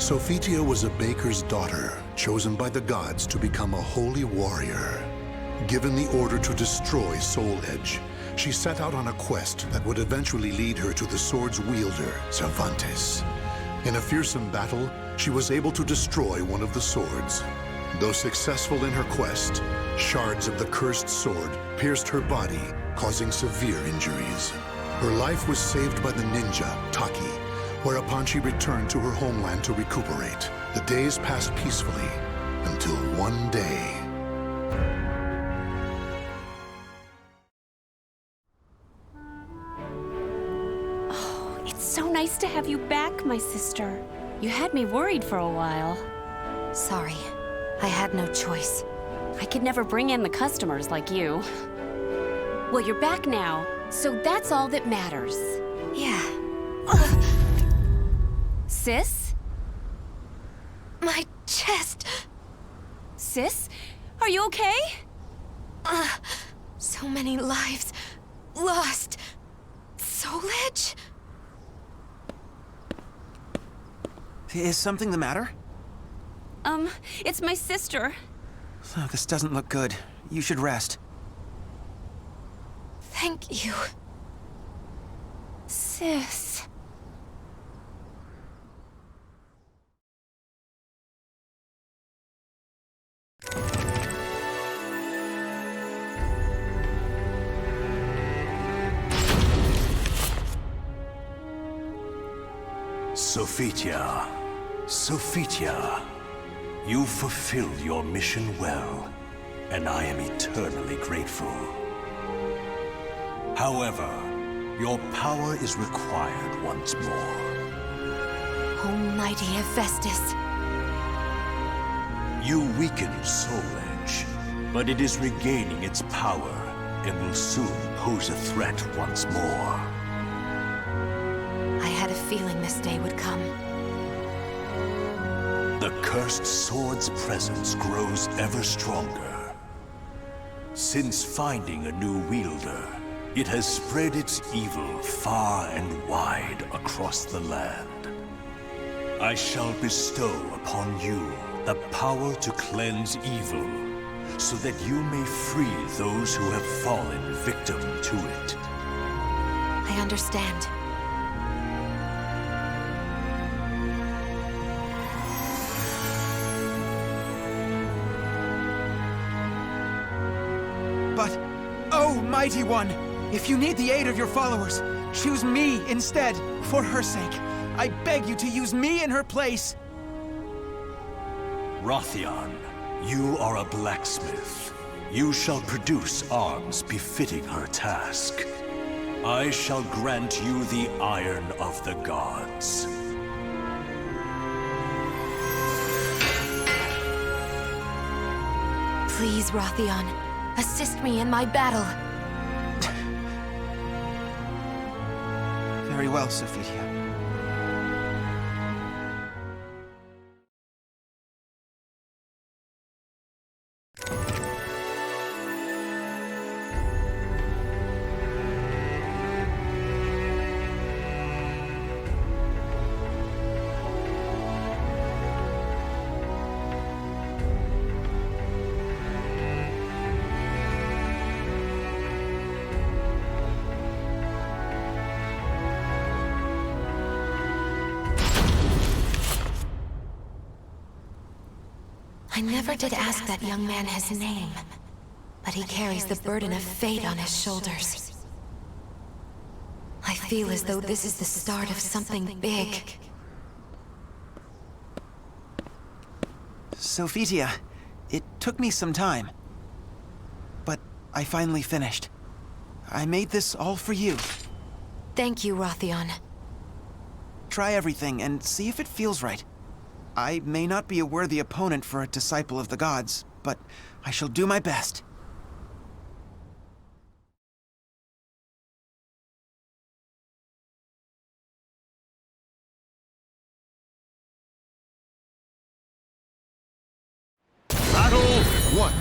Sophitia was a baker's daughter, chosen by the gods to become a holy warrior. Given the order to destroy Soul Edge, she set out on a quest that would eventually lead her to the sword's wielder, Cervantes. In a fearsome battle, she was able to destroy one of the swords. Though successful in her quest, shards of the cursed sword pierced her body, causing severe injuries. Her life was saved by the ninja, Taki, whereupon she returned to her homeland to recuperate. The days passed peacefully until one day. Oh, it's so nice to have you back, my sister. You had me worried for a while. Sorry, I had no choice. I could never bring in the customers like you. Well, you're back now, so that's all that matters. Yeah. Sis? My chest! Sis? Are you okay? So many lives lost. Soul Edge? Is something the matter? It's my sister. Oh, this doesn't look good. You should rest. Thank you. Sis. Sophitia. Sophitia. You fulfilled your mission well, and I am eternally grateful. However, your power is required once more. Almighty Hephaestus. You weakened Soul Edge, but it is regaining its power and will soon pose a threat once more. I had a feeling this day would come. The cursed sword's presence grows ever stronger. Since finding a new wielder, it has spread its evil far and wide across the land. I shall bestow upon you the power to cleanse evil, so that you may free those who have fallen victim to it. I understand. But, oh, Mighty One! If you need the aid of your followers, choose me instead, for her sake. I beg you to use me in her place. Rothion, you are a blacksmith. You shall produce arms befitting her task. I shall grant you the iron of the gods. Please, Rothion, assist me in my battle. Very well, Sophitia. I never did ask that young man his name, but he carries the burden of fate on his shoulders. I feel as though this is the start of something big. Sophitia, it took me some time. But I finally finished. I made this all for you. Thank you, Rothion. Try everything and see if it feels right. I may not be a worthy opponent for a disciple of the gods, but I shall do my best. Battle 1.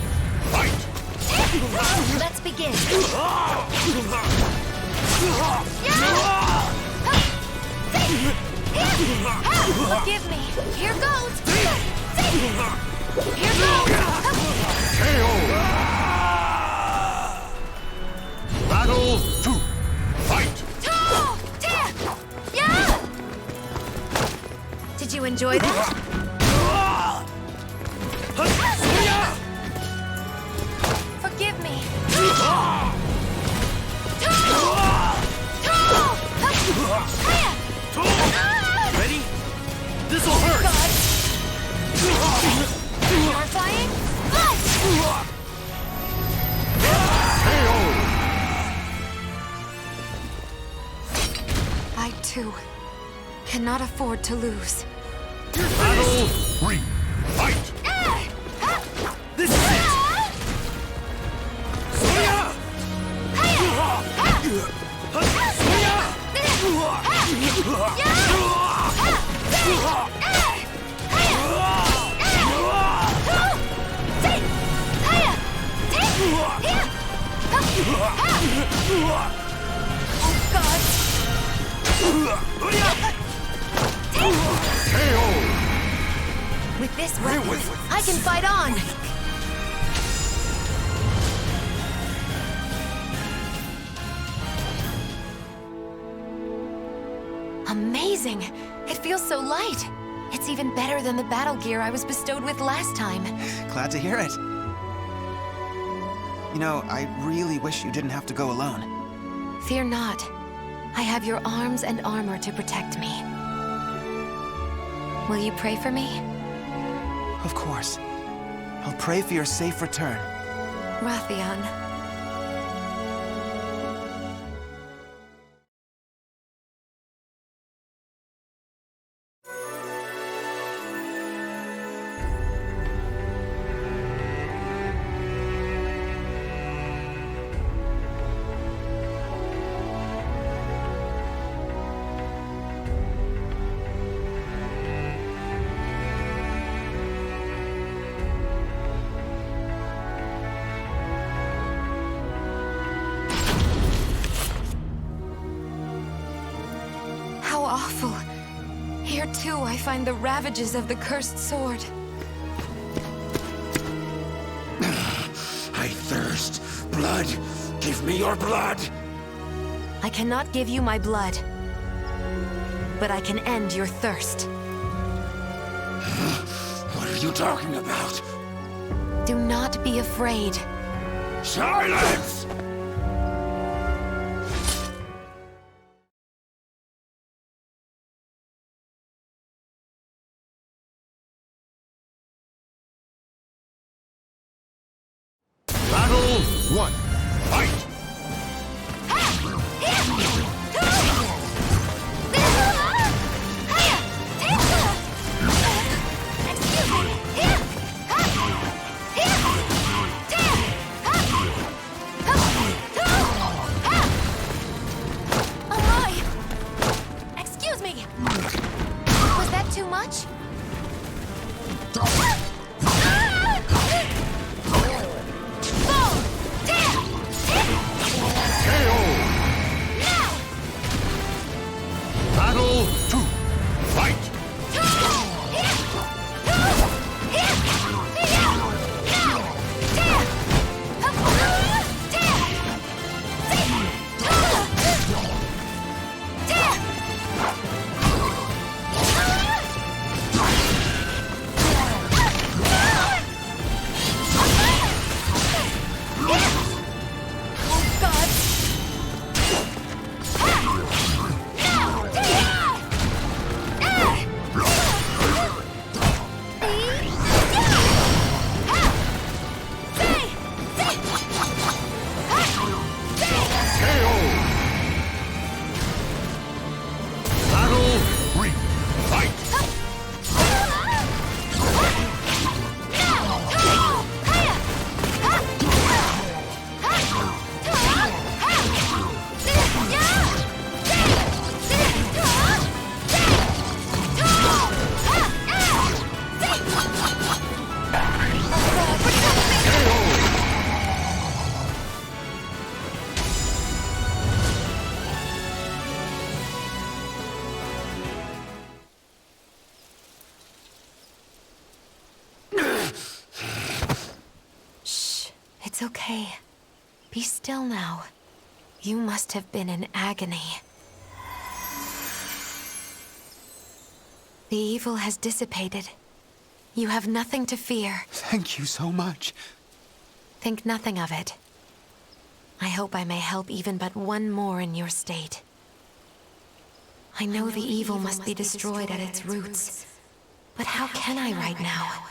Fight! Let's begin. Forgive me. Here goes. Here goes. Battle 2. Fight! Yeah! Did you enjoy that? Forgive me. Ready? This'll hurt! You're flying? I, too, cannot afford to lose. Battle 3. Fight! This is it! With this weapon, I can fight on! Amazing! It feels so light! It's even better than the battle gear I was bestowed with last time. Glad to hear it. You know, I really wish you didn't have to go alone. Fear not. I have your arms and armor to protect me. Will you pray for me? Of course. I'll pray for your safe return. Rathian. Awful. Here too I find the ravages of the cursed sword. I thirst. Blood! Give me your blood! I cannot give you my blood, but I can end your thirst. What are you talking about? Do not be afraid. Silence! Battle 1. Fight! Excuse me! Was that too much? It's okay. Be still now. You must have been in agony. The evil has dissipated. You have nothing to fear. Thank you so much. Think nothing of it. I hope I may help even but one more in your state. I know the evil must be destroyed at its roots. But how can I right now?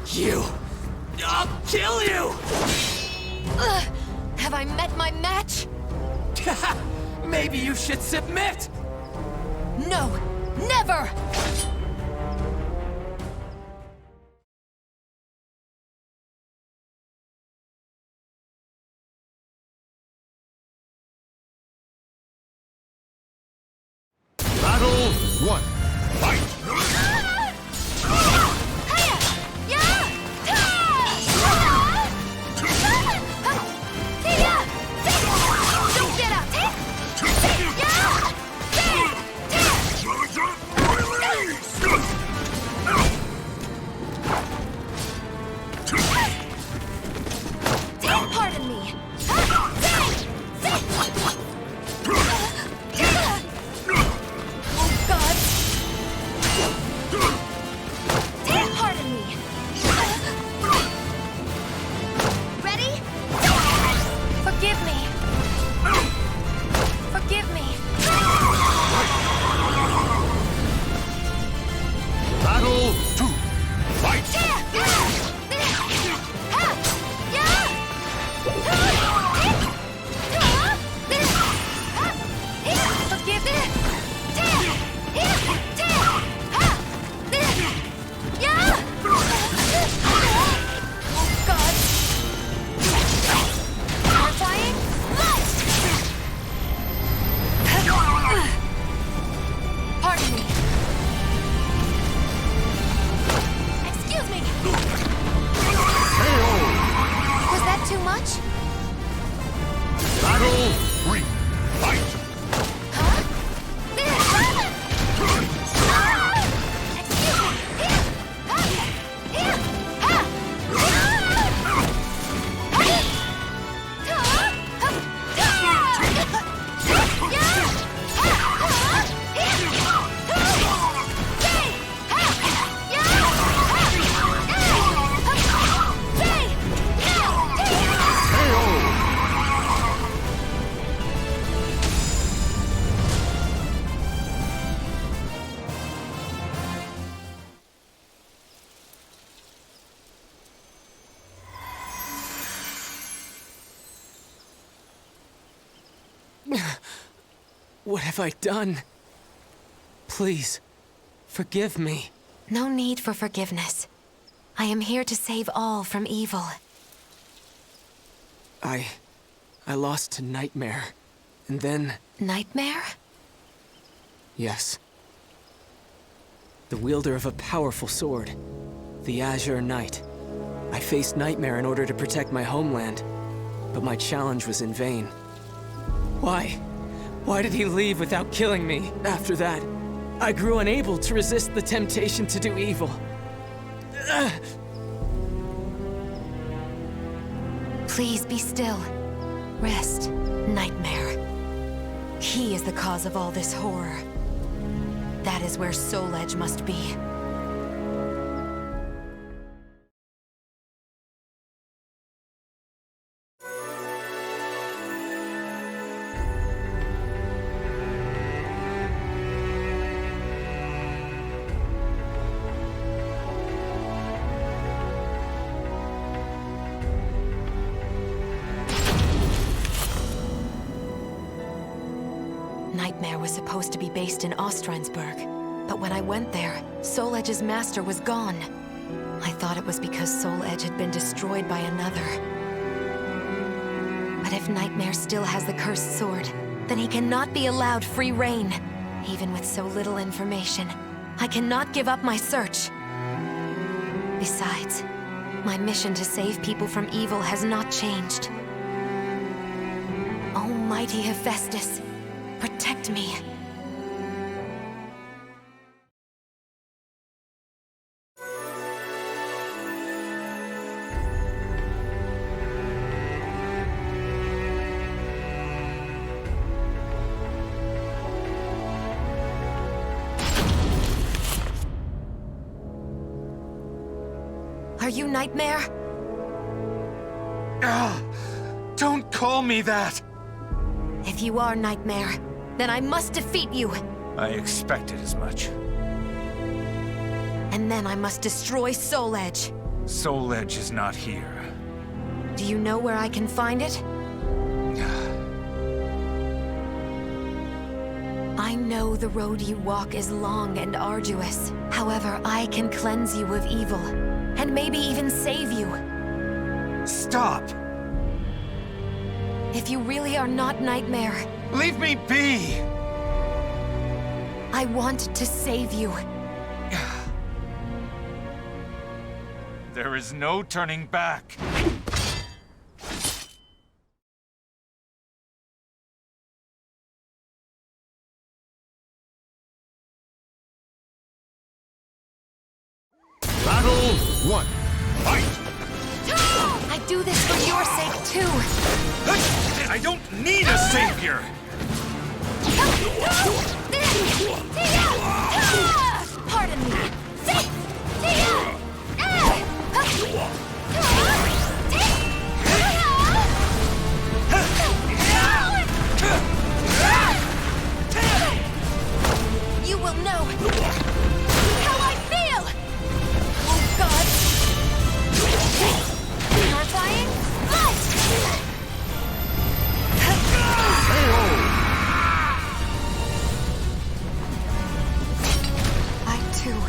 You! I'll kill you! Have I met my match? Maybe you should submit! No! Never! Battle 1. Fight! Pardon me! Oh, God! Pardon me! Ready? Forgive me! Forgive me! Battle 2. Fight! Pardon me. Excuse me. Was that too much? Battle 3. Fight! What have I done? Please, forgive me. No need for forgiveness. I am here to save all from evil. I lost to Nightmare, and then... Nightmare? Yes. The wielder of a powerful sword, the Azure Knight. I faced Nightmare in order to protect my homeland, but my challenge was in vain. Why? Why did he leave without killing me? After that, I grew unable to resist the temptation to do evil. Please be still. Rest, Nightmare. He is the cause of all this horror. That is where Soul Edge must be. Nightmare was supposed to be based in Ostransburg, but when I went there, Soul Edge's master was gone. I thought it was because Soul Edge had been destroyed by another. But if Nightmare still has the cursed sword, then he cannot be allowed free reign. Even with so little information, I cannot give up my search. Besides, my mission to save people from evil has not changed. Almighty Hephaestus, protect me. Are you Nightmare? Don't call me that! If you are Nightmare, then I must defeat you. I expected as much. And then I must destroy Soul Edge. Soul Edge is not here. Do you know where I can find it? I know the road you walk is long and arduous. However, I can cleanse you of evil, and maybe even save you. Stop! If you really are not Nightmare, Leave me be! I want to save you. There is no turning back. Battle 1. Fight! I do this for your sake, too. I don't need a savior! Pardon me. You will know how I feel! Oh, God! Purifying light! I, too,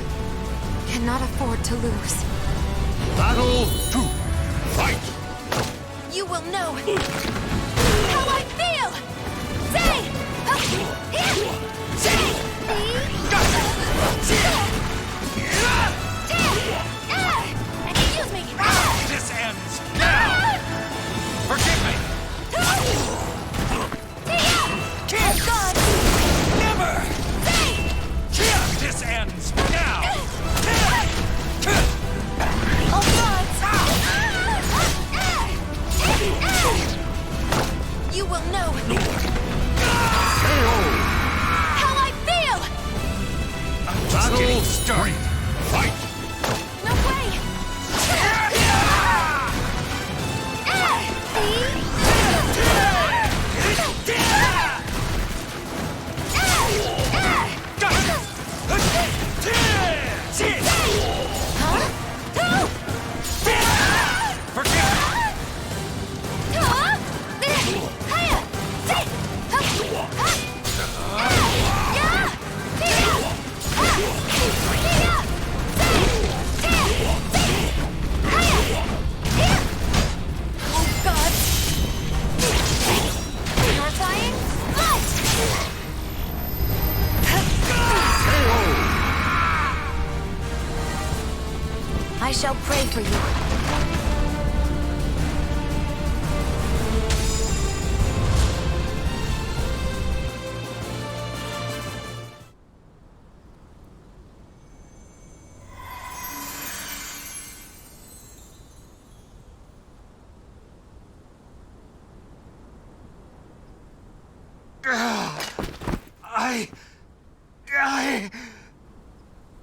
cannot afford to lose. Battle 2. Fight! You will know how I feel! Say! Excuse me! This ends now! Forgive me! Oh, God! Never! This ends now! Oh, God! You will know how I feel! I'm just Battle getting started. 3. Fight! No way! Oh, God! Purifying light! I shall pray for you.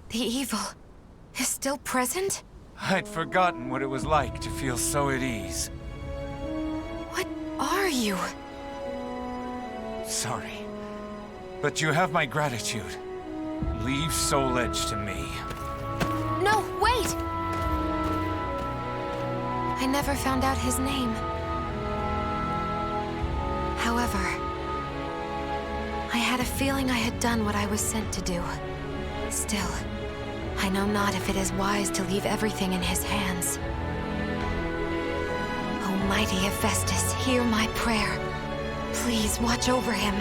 The evil is still present? I'd forgotten what it was like to feel so at ease. What are you? Sorry. But you have my gratitude. Leave Soul Edge to me. No, wait! I never found out his name. However, I had a feeling I had done what I was sent to do. Still, I know not if it is wise to leave everything in his hands. Almighty Hephaestus, hear my prayer. Please watch over him.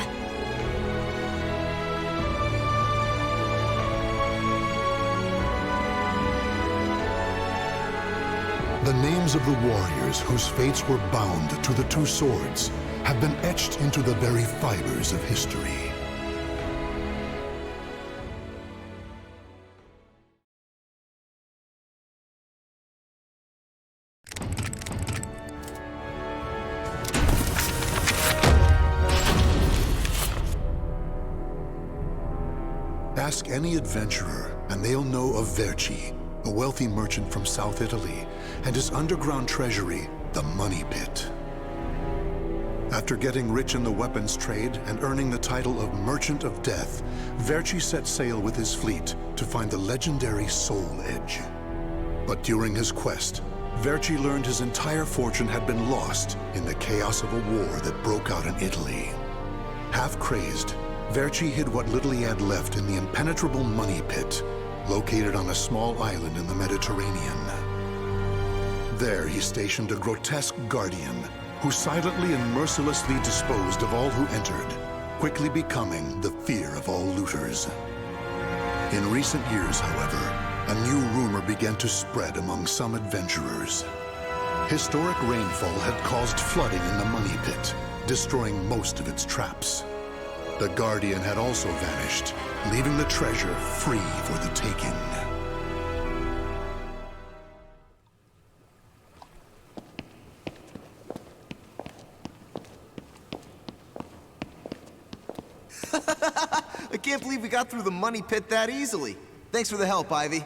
The names of the warriors whose fates were bound to the two swords have been etched into the very fibers of history. Ask any adventurer, and they'll know of Verci, a wealthy merchant from South Italy, and his underground treasury, the Money Pit. After getting rich in the weapons trade and earning the title of Merchant of Death, Verci set sail with his fleet to find the legendary Soul Edge. But during his quest, Verci learned his entire fortune had been lost in the chaos of a war that broke out in Italy. Half crazed, Verci hid what little he had left in the impenetrable Money Pit, located on a small island in the Mediterranean. There he stationed a grotesque guardian who silently and mercilessly disposed of all who entered, quickly becoming the fear of all looters. In recent years, however, a new rumor began to spread among some adventurers. Historic rainfall had caused flooding in the Money Pit, destroying most of its traps. The Guardian had also vanished, leaving the treasure free for the taking. I can't believe we got through the Money Pit that easily. Thanks for the help, Ivy.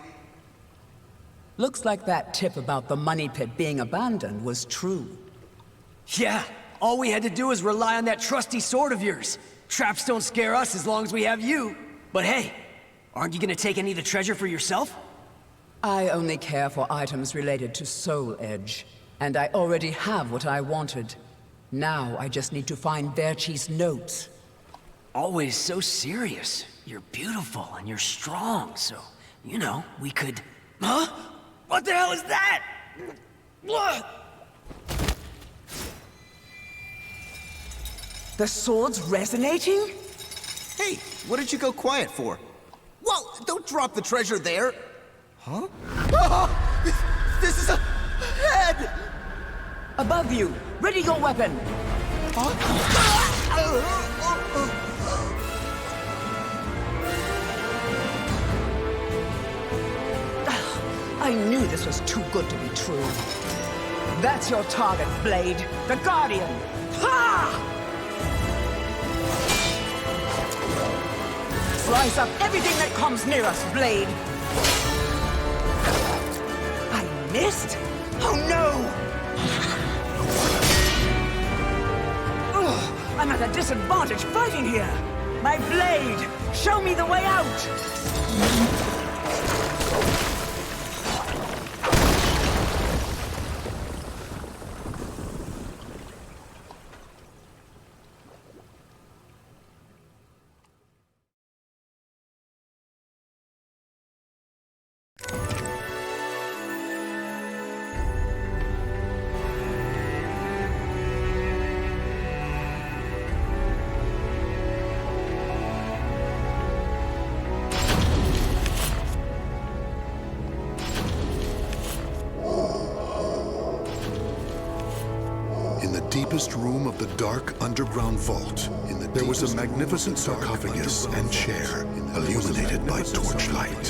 Looks like that tip about the Money Pit being abandoned was true. Yeah, all we had to do was rely on that trusty sword of yours. Traps don't scare us as long as we have you. But hey, aren't you gonna take any of the treasure for yourself? I only care for items related to Soul Edge, and I already have what I wanted. Now I just need to find Verci's notes. Always so serious. You're beautiful and you're strong, so, you know, we could... Huh? What the hell is that? What? The sword's resonating? Hey, what did you go quiet for? Whoa, don't drop the treasure there! Huh? Oh, this is a head! Above you! Ready your weapon! I knew this was too good to be true. That's your target, Blade. The Guardian! Ha! Slice up everything that comes near us, Blade! I missed? Oh no! Ugh, I'm at a disadvantage fighting here! My blade! Show me the way out! Deepest room of the dark underground vault, there was a magnificent sarcophagus and chair illuminated by torchlight.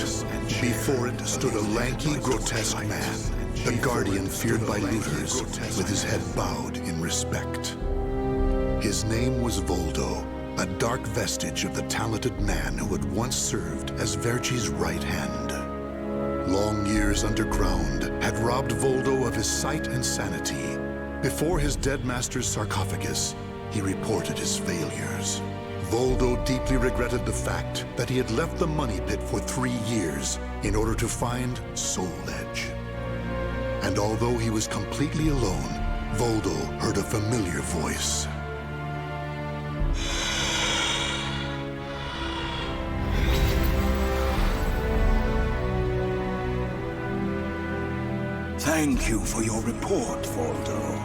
Before it stood a lanky, grotesque man, the guardian feared by looters, with his head bowed in respect. His name was Voldo, a dark vestige of the talented man who had once served as Verci's right hand. Long years underground had robbed Voldo of his sight and sanity. Before his dead master's sarcophagus, he reported his failures. Voldo deeply regretted the fact that he had left the Money Pit for 3 years in order to find Soul Edge. And although he was completely alone, Voldo heard a familiar voice. Thank you for your report, Voldo.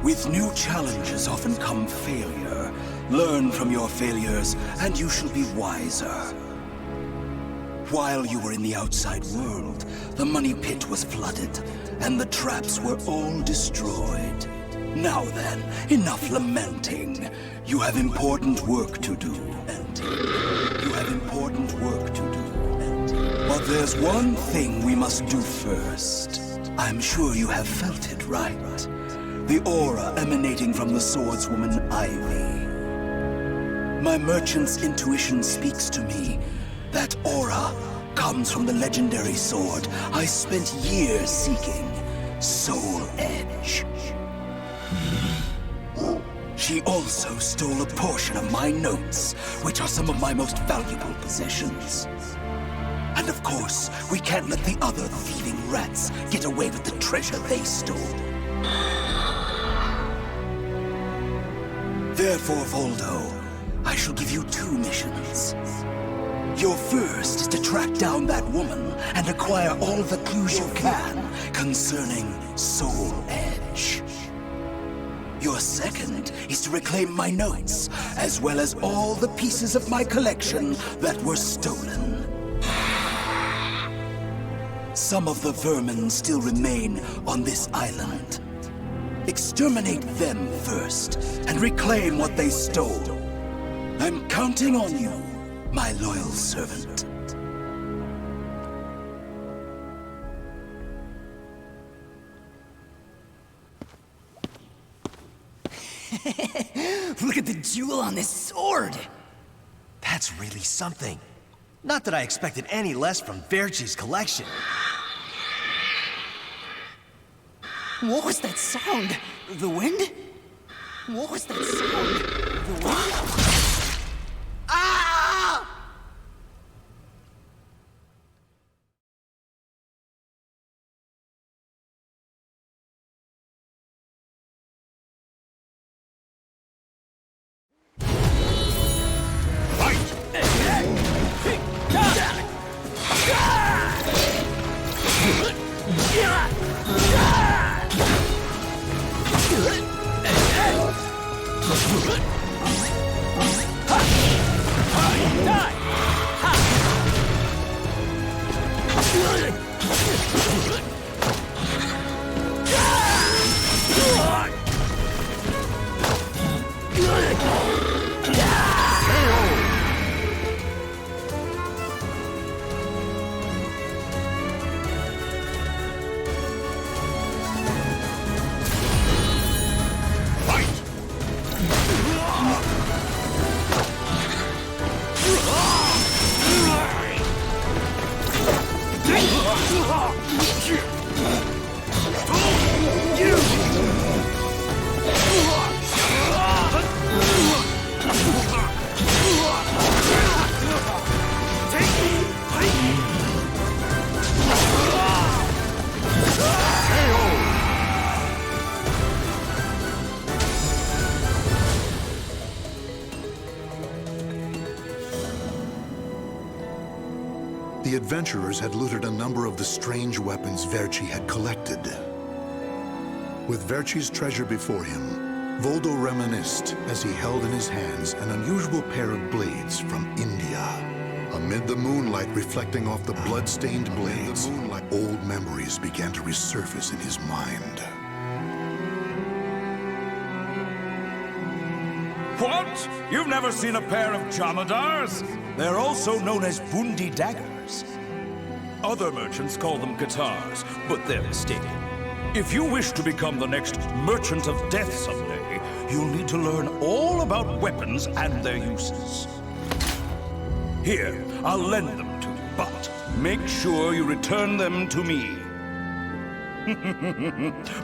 With new challenges often come failure. Learn from your failures, and you shall be wiser. While you were in the outside world, the money pit was flooded, and the traps were all destroyed. Now then, enough lamenting. You have important work to do. You have important work to do. But there's one thing we must do first. I'm sure you have felt it, right? The aura emanating from the swordswoman Ivy. My merchant's intuition speaks to me. That aura comes from the legendary sword I spent years seeking, Soul Edge. She also stole a portion of my notes, which are some of my most valuable possessions. And of course, we can't let the other thieving rats get away with the treasure they stole. Therefore, Voldo, I shall give you 2 missions. Your first is to track down that woman and acquire all the clues you can concerning Soul Edge. Your second is to reclaim my notes, as well as all the pieces of my collection that were stolen. Some of the vermin still remain on this island. Exterminate them first, and reclaim what they stole. I'm counting on you, my loyal servant. Look at the jewel on this sword! That's really something. Not that I expected any less from Verci's collection. What was that sound? The wind? What was that sound? The wind? Ah! The adventurers had looted a number of the strange weapons Verci had collected. With Verci's treasure before him, Voldo reminisced as he held in his hands an unusual pair of blades from India. Amid the moonlight reflecting off the blood-stained blades, old memories began to resurface in his mind. What? You've never seen a pair of Jamadars? They're also known as Bundi daggers. Other merchants call them guitars, but they're mistaken. If you wish to become the next Merchant of Death someday, you'll need to learn all about weapons and their uses. Here, I'll lend them to you, but make sure you return them to me.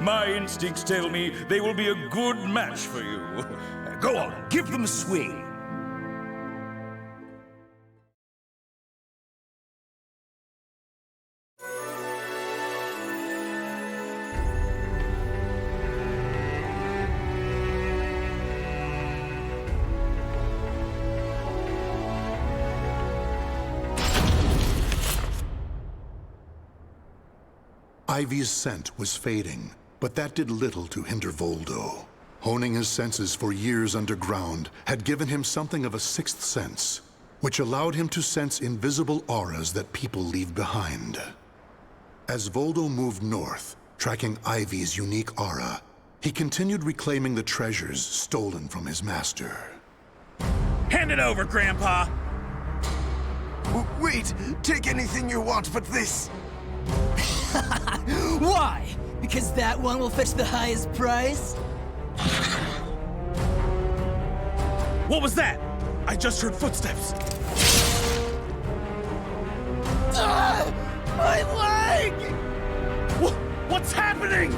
My instincts tell me they will be a good match for you. Go on, give them a swing. Ivy's scent was fading, but that did little to hinder Voldo. Honing his senses for years underground had given him something of a sixth sense, which allowed him to sense invisible auras that people leave behind. As Voldo moved north, tracking Ivy's unique aura, he continued reclaiming the treasures stolen from his master. Hand it over, Grandpa! Wait! Take anything you want but this! Why? Because that one will fetch the highest price? What was that? I just heard footsteps. My leg! What's happening?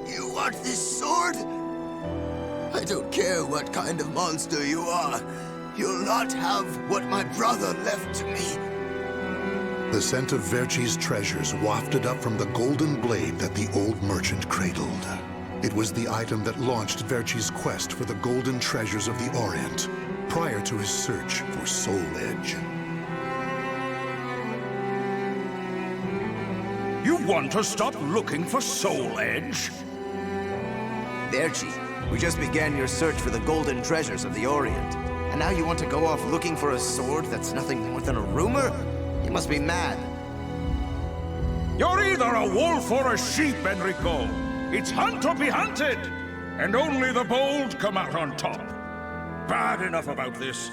You want this sword? I don't care what kind of monster you are. You'll not have what my brother left to me. The scent of Verci's treasures wafted up from the golden blade that the old merchant cradled. It was the item that launched Verci's quest for the golden treasures of the Orient, prior to his search for Soul Edge. You want to stop looking for Soul Edge? Verci, we just began your search for the golden treasures of the Orient. And now you want to go off looking for a sword that's nothing more than a rumor? You must be mad. You're either a wolf or a sheep, Enrico. It's hunt or be hunted. And only the bold come out on top. Bad enough about this.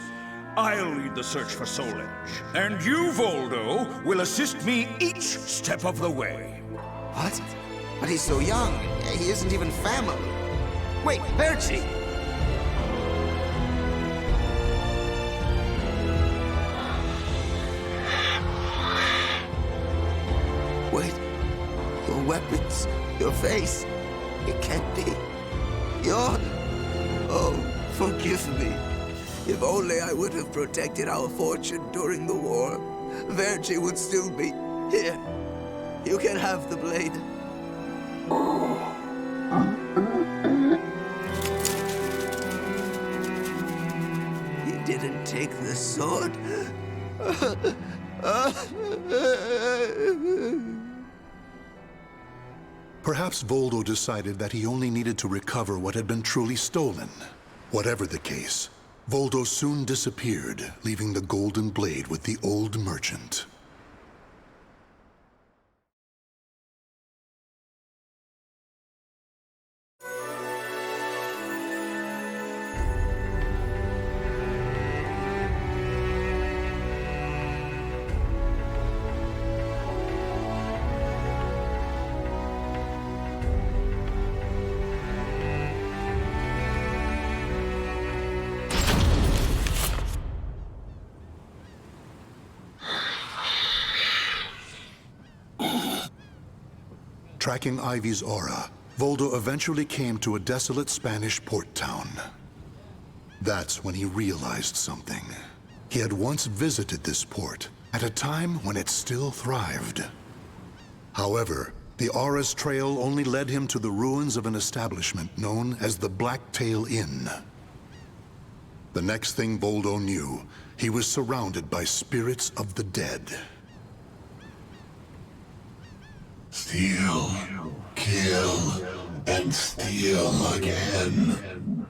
I'll lead the search for Soul Edge. And you, Voldo, will assist me each step of the way. What? But he's so young. He isn't even family. Wait, Verci! Wait. Your weapons, your face. It can't be. You're... Oh, forgive me. If only I would have protected our fortune during the war, Verci would still be here. You can have the blade. He didn't take the sword. Perhaps Voldo decided that he only needed to recover what had been truly stolen. Whatever the case, Voldo soon disappeared, leaving the golden blade with the old merchant. Tracking Ivy's aura, Voldo eventually came to a desolate Spanish port town. That's when he realized something. He had once visited this port, at a time when it still thrived. However, the aura's trail only led him to the ruins of an establishment known as the Blacktail Inn. The next thing Voldo knew, he was surrounded by spirits of the dead. Steal, kill, and steal again.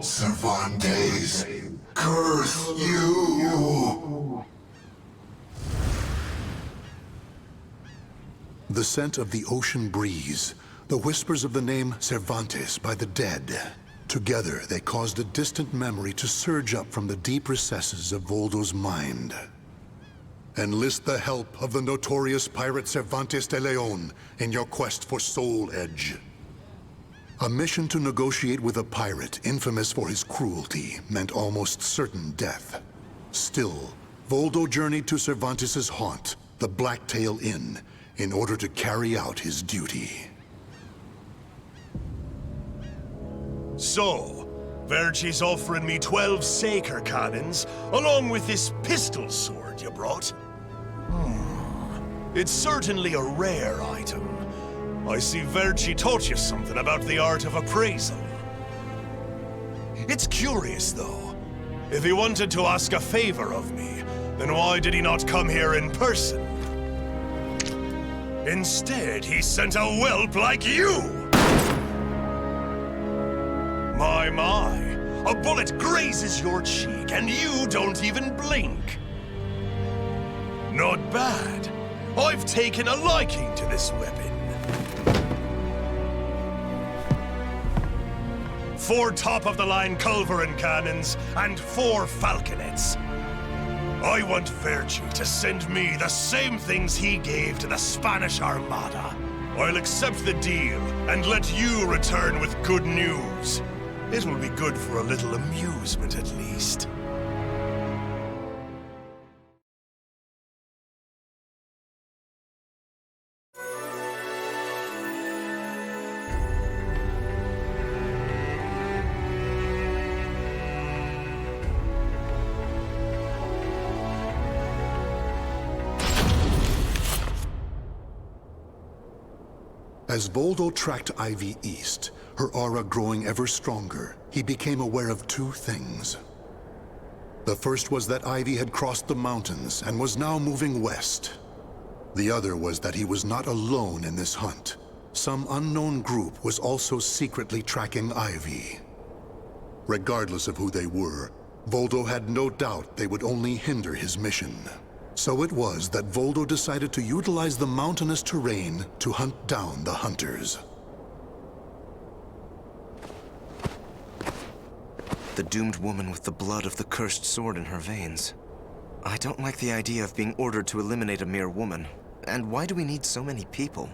Cervantes, curse you! The scent of the ocean breeze, the whispers of the name Cervantes by the dead. Together, they caused a distant memory to surge up from the deep recesses of Voldo's mind. Enlist the help of the notorious pirate Cervantes de Leon in your quest for Soul Edge. A mission to negotiate with a pirate infamous for his cruelty meant almost certain death. Still, Voldo journeyed to Cervantes' haunt, the Blacktail Inn, in order to carry out his duty. So, Verci's offering me 12 Saker cannons, along with this pistol sword you brought. It's certainly a rare item. I see Verci taught you something about the art of appraisal. It's curious, though. If he wanted to ask a favor of me, then why did he not come here in person? Instead, he sent a whelp like you! My, a bullet grazes your cheek and you don't even blink. Not bad. I've taken a liking to this weapon. 4 top-of-the-line culverin cannons and 4 falconets. I want Verci to send me the same things he gave to the Spanish Armada. I'll accept the deal and let you return with good news. It will be good for a little amusement, at least. As Voldo tracked Ivy east, her aura growing ever stronger, he became aware of two things. The first was that Ivy had crossed the mountains and was now moving west. The other was that he was not alone in this hunt. Some unknown group was also secretly tracking Ivy. Regardless of who they were, Voldo had no doubt they would only hinder his mission. So it was that Voldo decided to utilize the mountainous terrain to hunt down the hunters. The doomed woman with the blood of the cursed sword in her veins. I don't like the idea of being ordered to eliminate a mere woman. And why do we need so many people?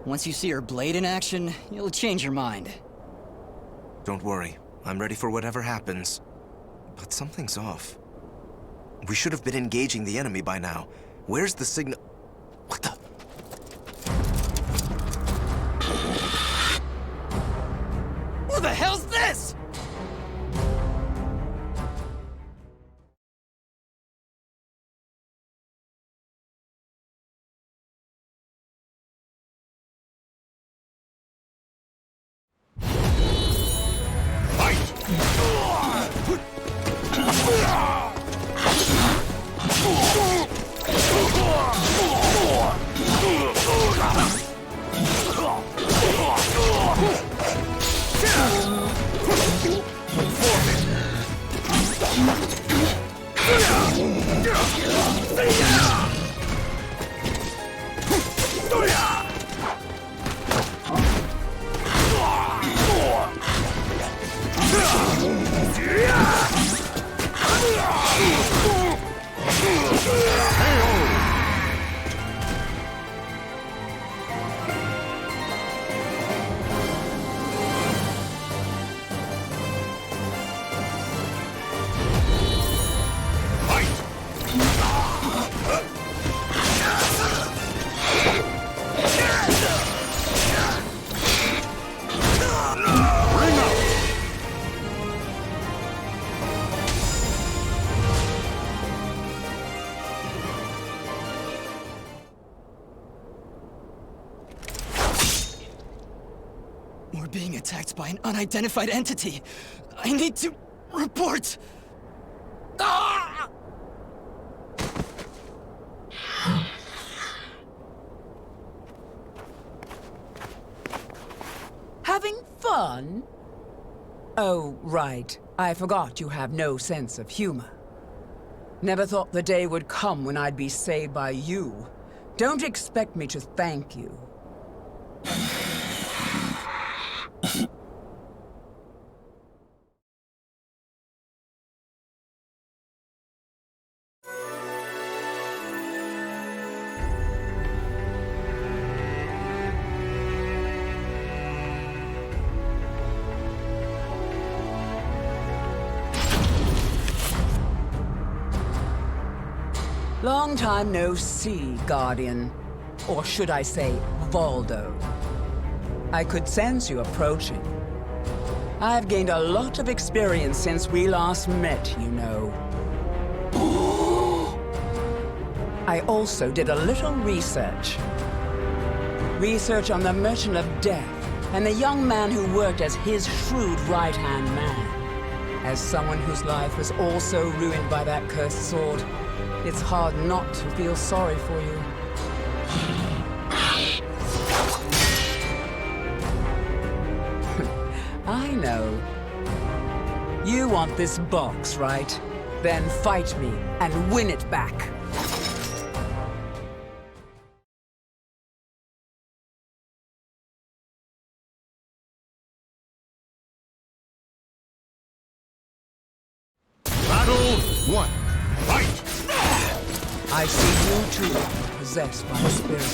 Once you see her blade in action, you'll change your mind. Don't worry. I'm ready for whatever happens. But something's off. We should have been engaging the enemy by now. Where's the signal? What the? Who the hell's this? We're being attacked by an unidentified entity. I need to report. Ah! Having fun? Oh, right. I forgot you have no sense of humor. Never thought the day would come when I'd be saved by you. Don't expect me to thank you. Long time no see, Guardian. Or should I say, Voldo. I could sense you approaching. I've gained a lot of experience since we last met, you know. I also did a little research. Research on the Merchant of Death and the young man who worked as his shrewd right-hand man. As someone whose life was also ruined by that cursed sword, it's hard not to feel sorry for you. I know. You want this box, right? Then fight me and win it back. Battle 1. Fight! I see you too, possessed by the spirit.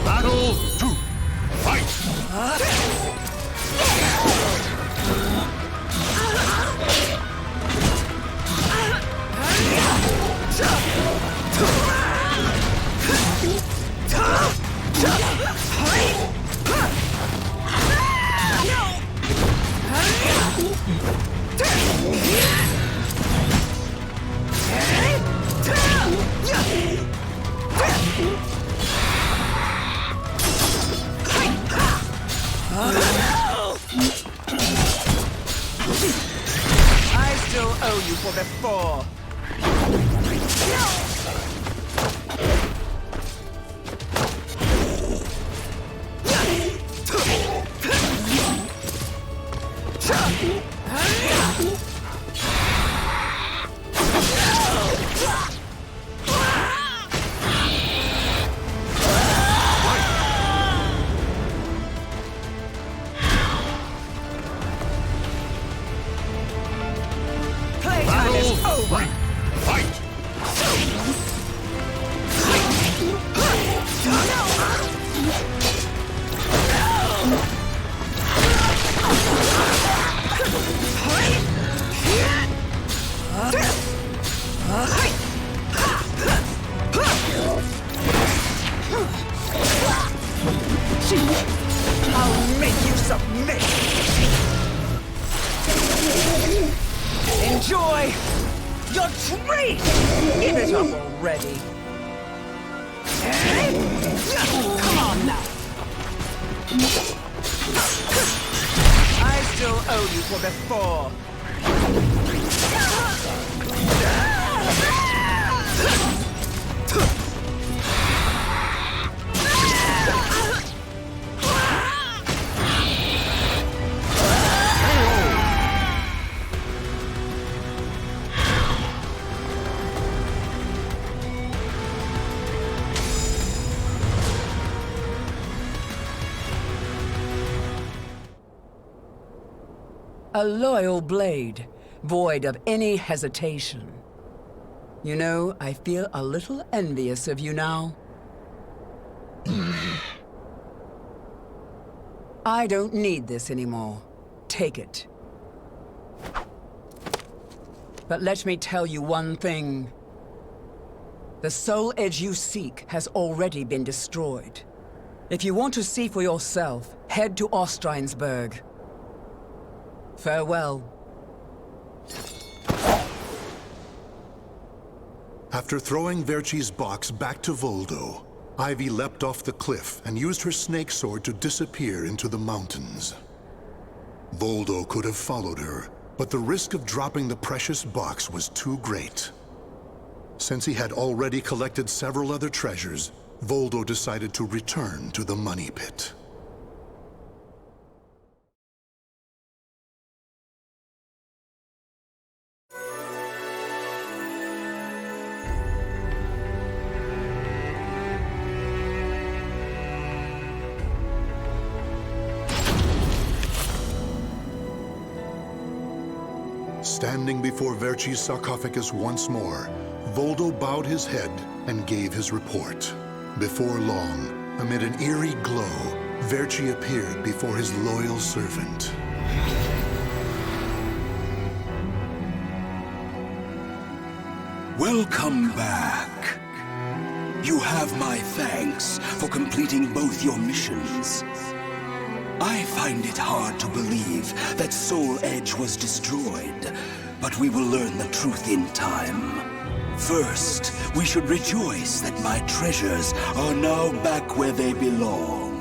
Battle 2. Fight! I still owe you for before. Playtime is over. Fight! I'll make you submit. Enjoy your treat. Give it up already. Come on now. I still owe you for before. A loyal blade, void of any hesitation. You know, I feel a little envious of you now. I don't need this anymore. Take it. But let me tell you one thing. The soul edge you seek has already been destroyed. If you want to see for yourself, head to Ostreinsburg. Farewell. After throwing Verci's box back to Voldo, Ivy leapt off the cliff and used her snake sword to disappear into the mountains. Voldo could have followed her, but the risk of dropping the precious box was too great. Since he had already collected several other treasures, Voldo decided to return to the money pit. Standing before Verci's sarcophagus once more, Voldo bowed his head and gave his report. Before long, amid an eerie glow, Verci appeared before his loyal servant. Welcome back. You have my thanks for completing both your missions. I find it hard to believe that Soul Edge was destroyed, but we will learn the truth in time. First, we should rejoice that my treasures are now back where they belong.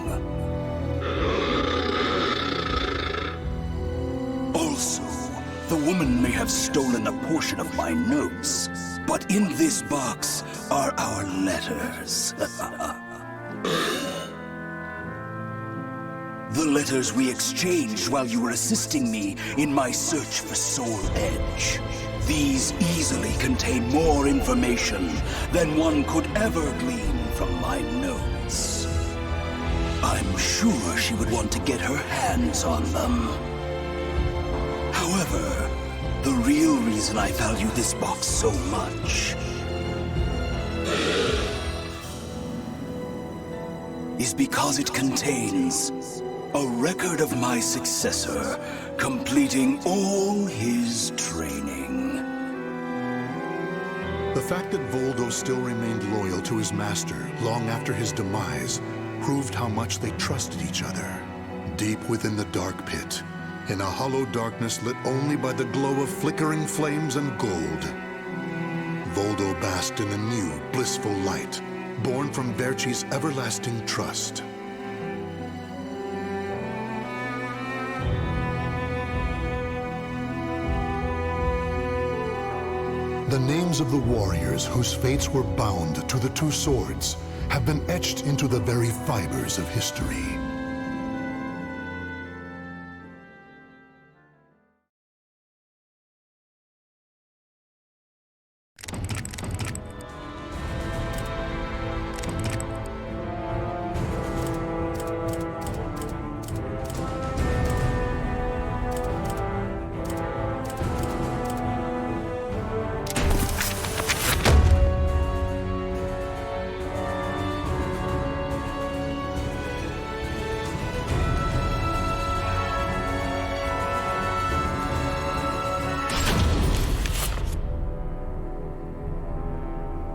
Also, the woman may have stolen a portion of my notes, but in this box are our letters. The letters we exchanged while you were assisting me in my search for Soul Edge. These easily contain more information than one could ever glean from my notes. I'm sure she would want to get her hands on them. However, the real reason I value this box so much is because it contains a record of my successor completing all his training. The fact that Voldo still remained loyal to his master long after his demise proved how much they trusted each other. Deep within the dark pit, in a hollow darkness lit only by the glow of flickering flames and gold, Voldo basked in a new, blissful light, born from Verci's everlasting trust. The names of the warriors whose fates were bound to the two swords have been etched into the very fibers of history.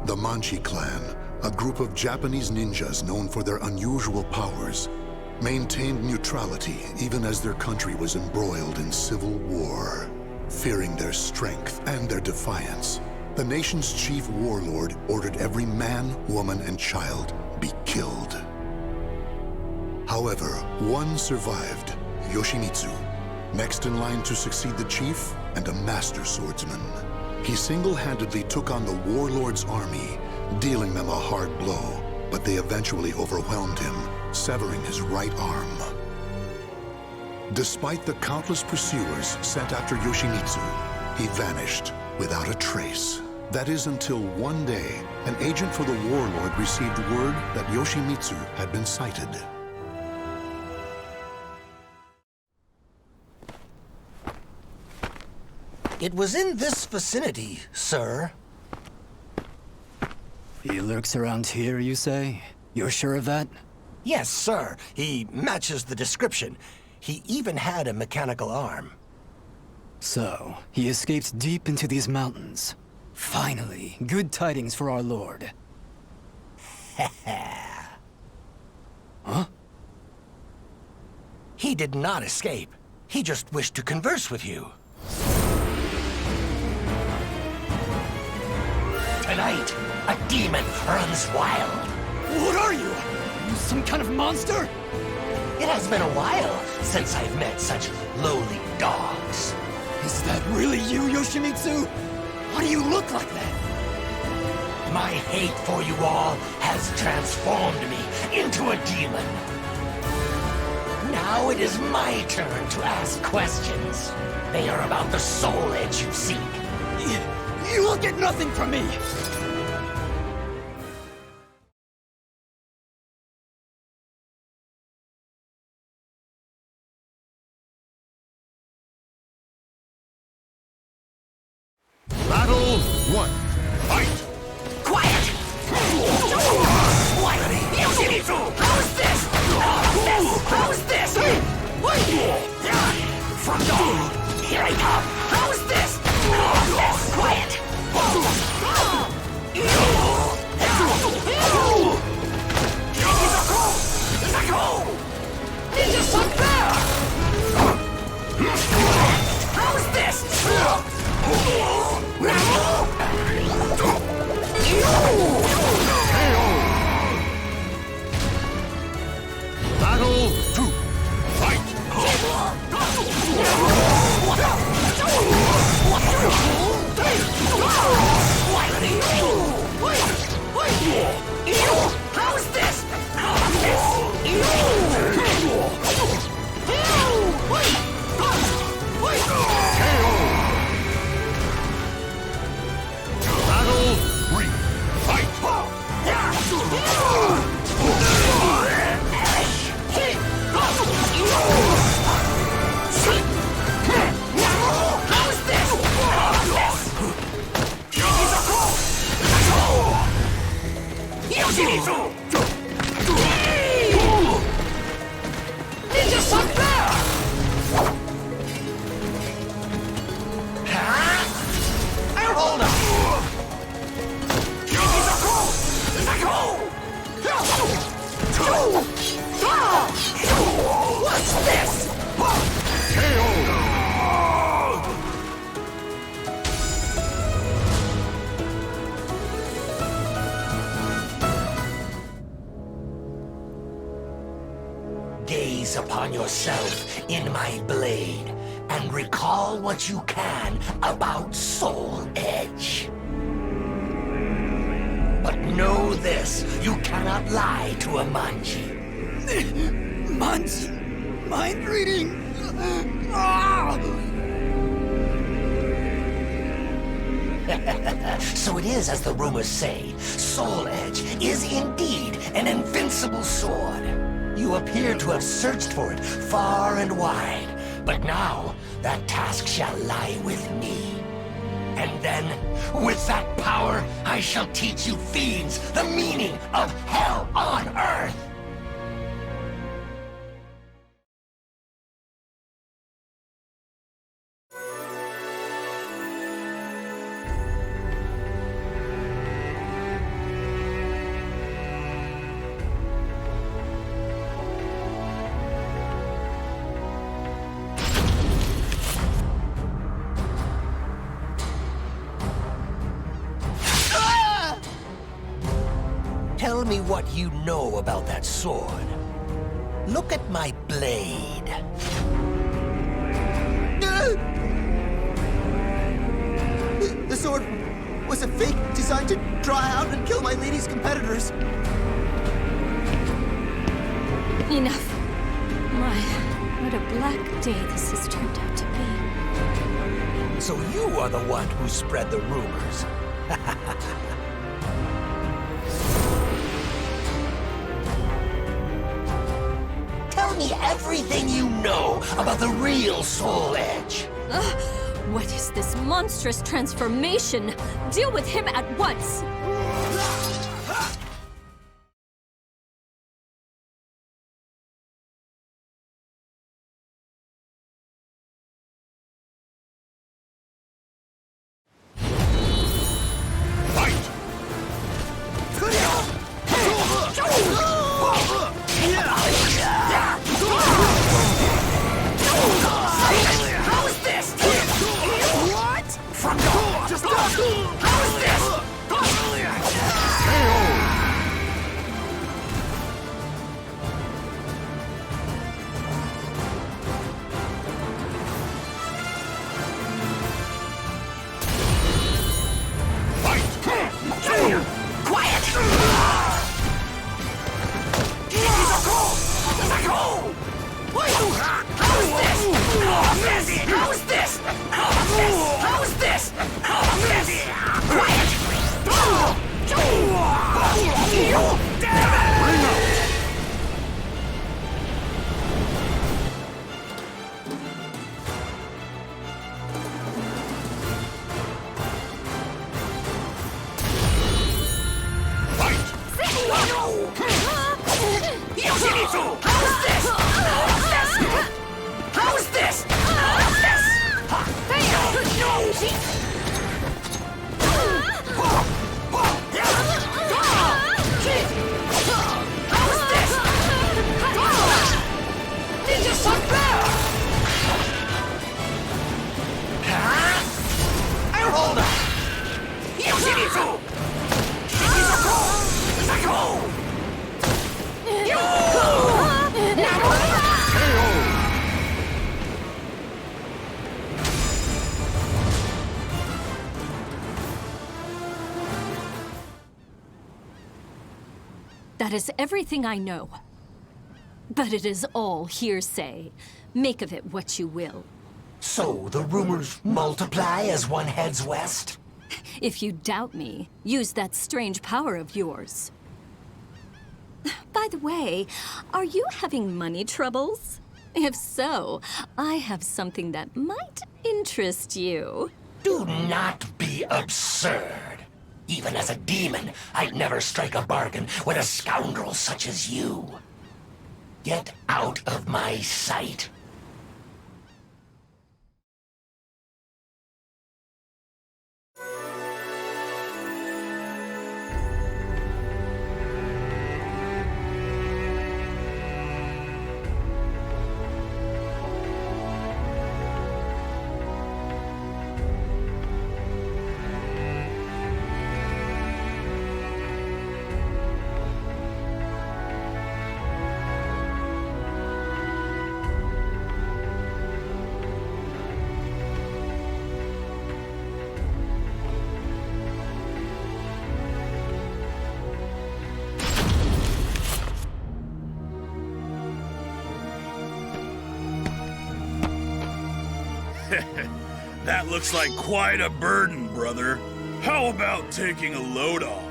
The Manchi clan, a group of Japanese ninjas known for their unusual powers, maintained neutrality even as their country was embroiled in civil war. Fearing their strength and their defiance, the nation's chief warlord ordered every man, woman, and child be killed. However, one survived, Yoshimitsu, next in line to succeed the chief and a master swordsman. He single-handedly took on the warlord's army, dealing them a hard blow, but they eventually overwhelmed him, severing his right arm. Despite the countless pursuers sent after Yoshimitsu, he vanished without a trace. That is until one day, an agent for the warlord received word that Yoshimitsu had been sighted. It was in this vicinity, sir. He lurks around here, you say? You're sure of that? Yes, sir. He matches the description. He even had a mechanical arm. So, he escaped deep into these mountains. Finally, good tidings for our lord. Huh? He did not escape. He just wished to converse with you. Tonight, a demon runs wild. What are you? You some kind of monster? It has been a while since I've met such lowly dogs. Is that really you, Yoshimitsu? Why do you look like that? My hate for you all has transformed me into a demon. Now it is my turn to ask questions. They are about the soul edge you seek. You will get nothing from me! Battle 1. Fight! Quiet! What? Yoshimitsu! How's this? How's this? What? From dawn, here I come. How's this? Quiet! Ninja Sun Bear! How's this? Ninja Soulcalibur! Hold up! What's this? Gaze upon yourself in my blade and recall what you can about Soul Edge. But know this, you cannot lie to a Manji. Manji? Mind reading? So it is as the rumors say. Soul Edge is indeed an invincible sword. You appear to have searched for it far and wide, but now that task shall lie with me. And then, with that power, I shall teach you fiends the meaning of hell on earth. Tell me what you know about that sword. Look at my blade. The sword was a fake designed to draw out and kill my lady's competitors. Enough. My, what a black day this has turned out to be. So you are the one who spread the rumors. Tell me everything you know about the real Soul Edge. What is this monstrous transformation? Deal with him at once! That is everything I know. But it is all hearsay. Make of it what you will. So the rumors multiply as one heads west? If you doubt me, use that strange power of yours. By the way, are you having money troubles? If so, I have something that might interest you. Do not be absurd. Even as a demon, I'd never strike a bargain with a scoundrel such as you. Get out of my sight. That looks like quite a burden, brother. How about taking a load off?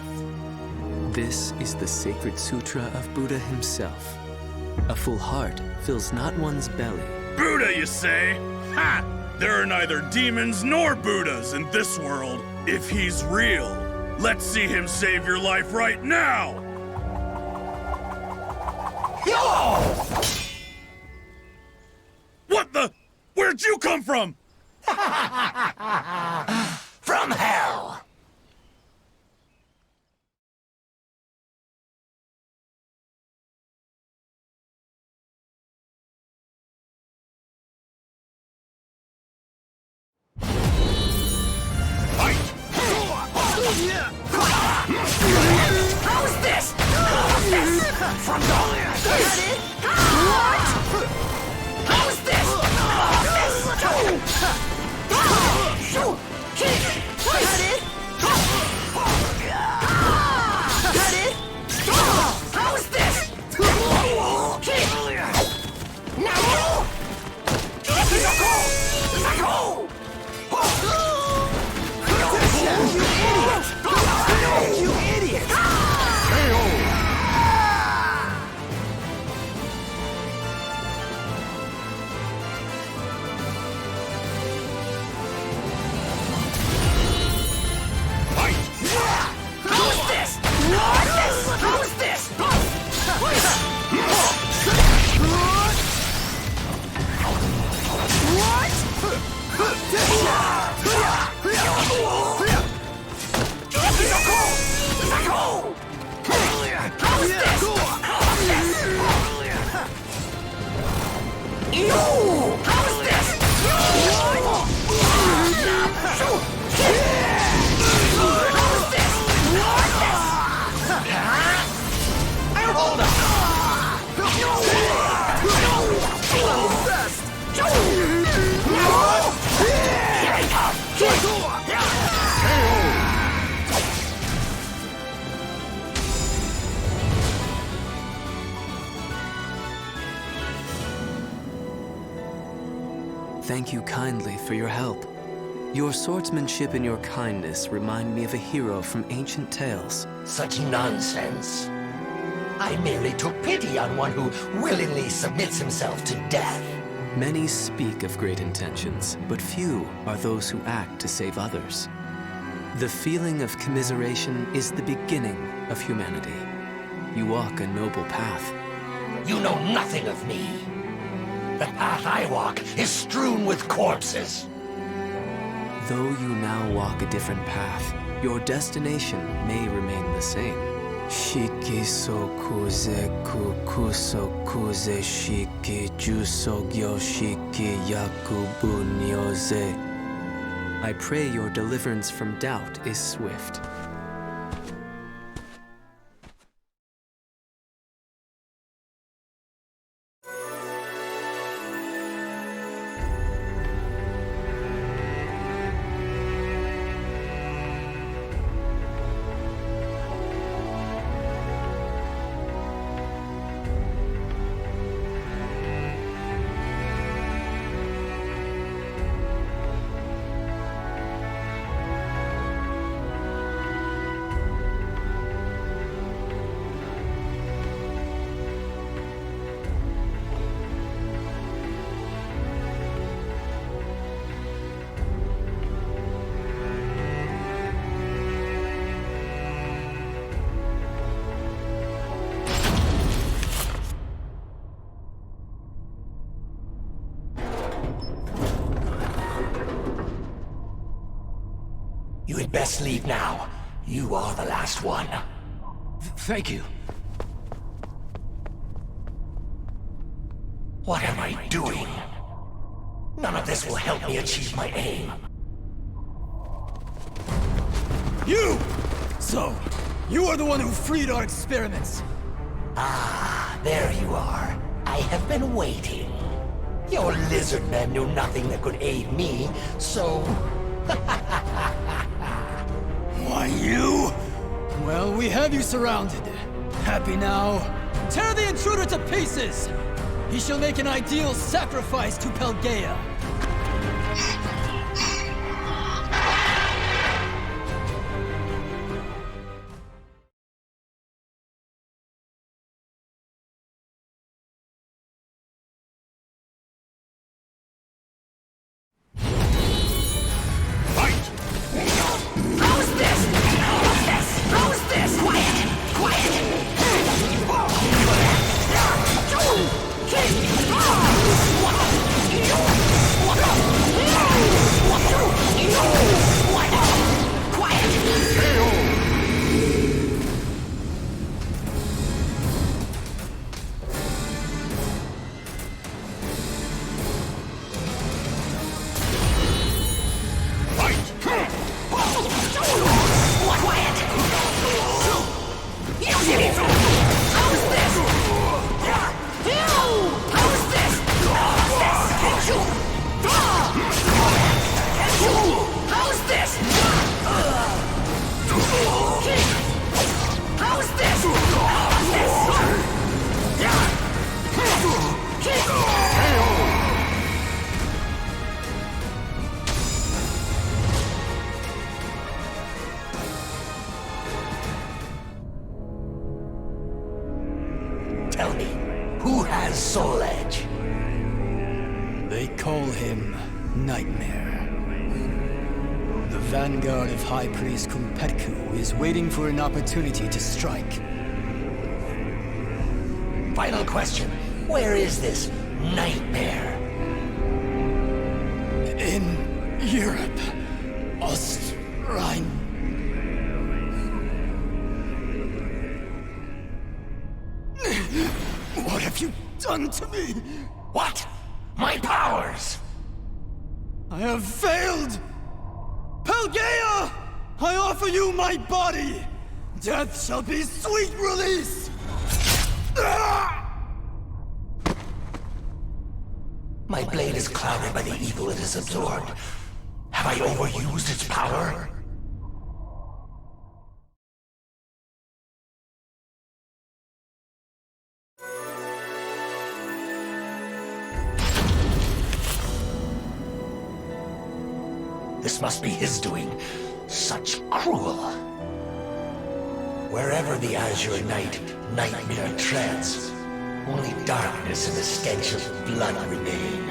This is the sacred sutra of Buddha himself. A full heart fills not one's belly. Buddha, you say? Ha! There are neither demons nor Buddhas in this world. If he's real, let's see him save your life right now! What the? Where'd you come from? From hell! How's this? From What? How's this? How's this? You idiot! Thank you kindly for your help. Your swordsmanship and your kindness remind me of a hero from ancient tales. Such nonsense. I merely took pity on one who willingly submits himself to death. Many speak of great intentions, but few are those who act to save others. The feeling of commiseration is the beginning of humanity. You walk a noble path. You know nothing of me. The path I walk is strewn with corpses. Though you now walk a different path, your destination may remain the same. Shiki sokuze kukuso kuze shiki jusogyo shiki yakubu nyoze. I pray your deliverance from doubt is swift. best leave now. You are the last one. Thank you. What am I doing? None of this will help me achieve my aim. You! So, you are the one who freed our experiments. Ah, there you are. I have been waiting. Your lizard men knew nothing that could aid me, so... Why, you? Well, we have you surrounded. Happy now? Tear the intruder to pieces! He shall make an ideal sacrifice to Pelgaea. Tell me, who has Soul Edge? They call him Nightmare. The vanguard of High Priest Kumpetku is waiting for an opportunity to strike. Final question. Where is this Nightmare? In Europe. Ostrine. What have you done to me? What? My powers! I have failed! Pelgaea! I offer you my body! Death shall be sweet release! My blade is clouded by the evil it has absorbed. Have I overused its power? This must be his doing. Such cruel. Wherever the Azure Knight, Nightmare treads, only darkness and the stench of blood remain.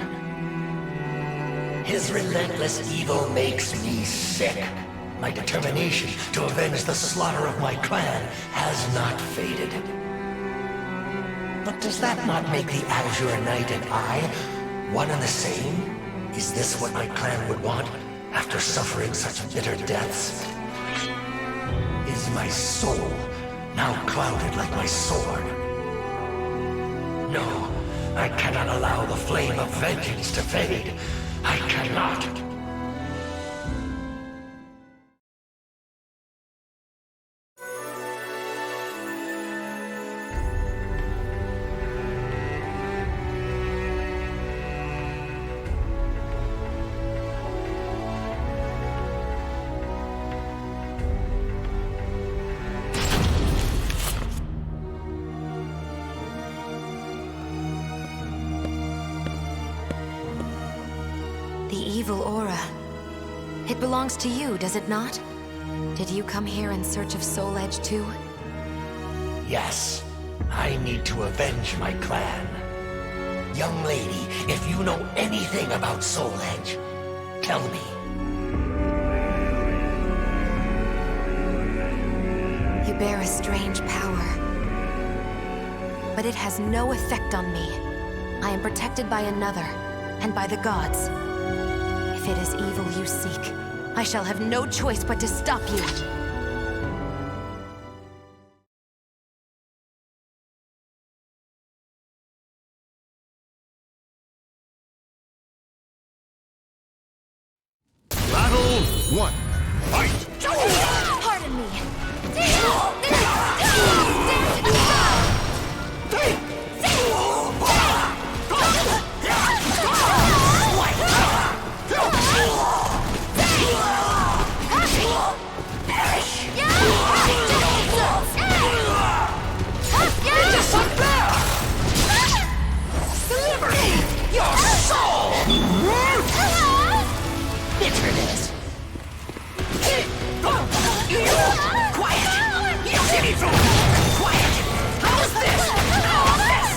His relentless evil makes me sick. My determination to avenge the slaughter of my clan has not faded. But does that not make the Azure Knight and I one and the same? Is this what my clan would want after suffering such bitter deaths? Is my soul now clouded like my sword? No, I cannot allow the flame of vengeance to fade. I cannot. The evil aura. It belongs to you, does it not? Did you come here in search of Soul Edge too? Yes, I need to avenge my clan. Young lady, if you know anything about Soul Edge, tell me. You bear a strange power. But it has no effect on me. I am protected by another, and by the gods. If it is evil you seek, I shall have no choice but to stop you. Battle 1. Fight! Pardon me. Your soul! Bitterness! Quiet! You did it! Quiet! How is this? How is this?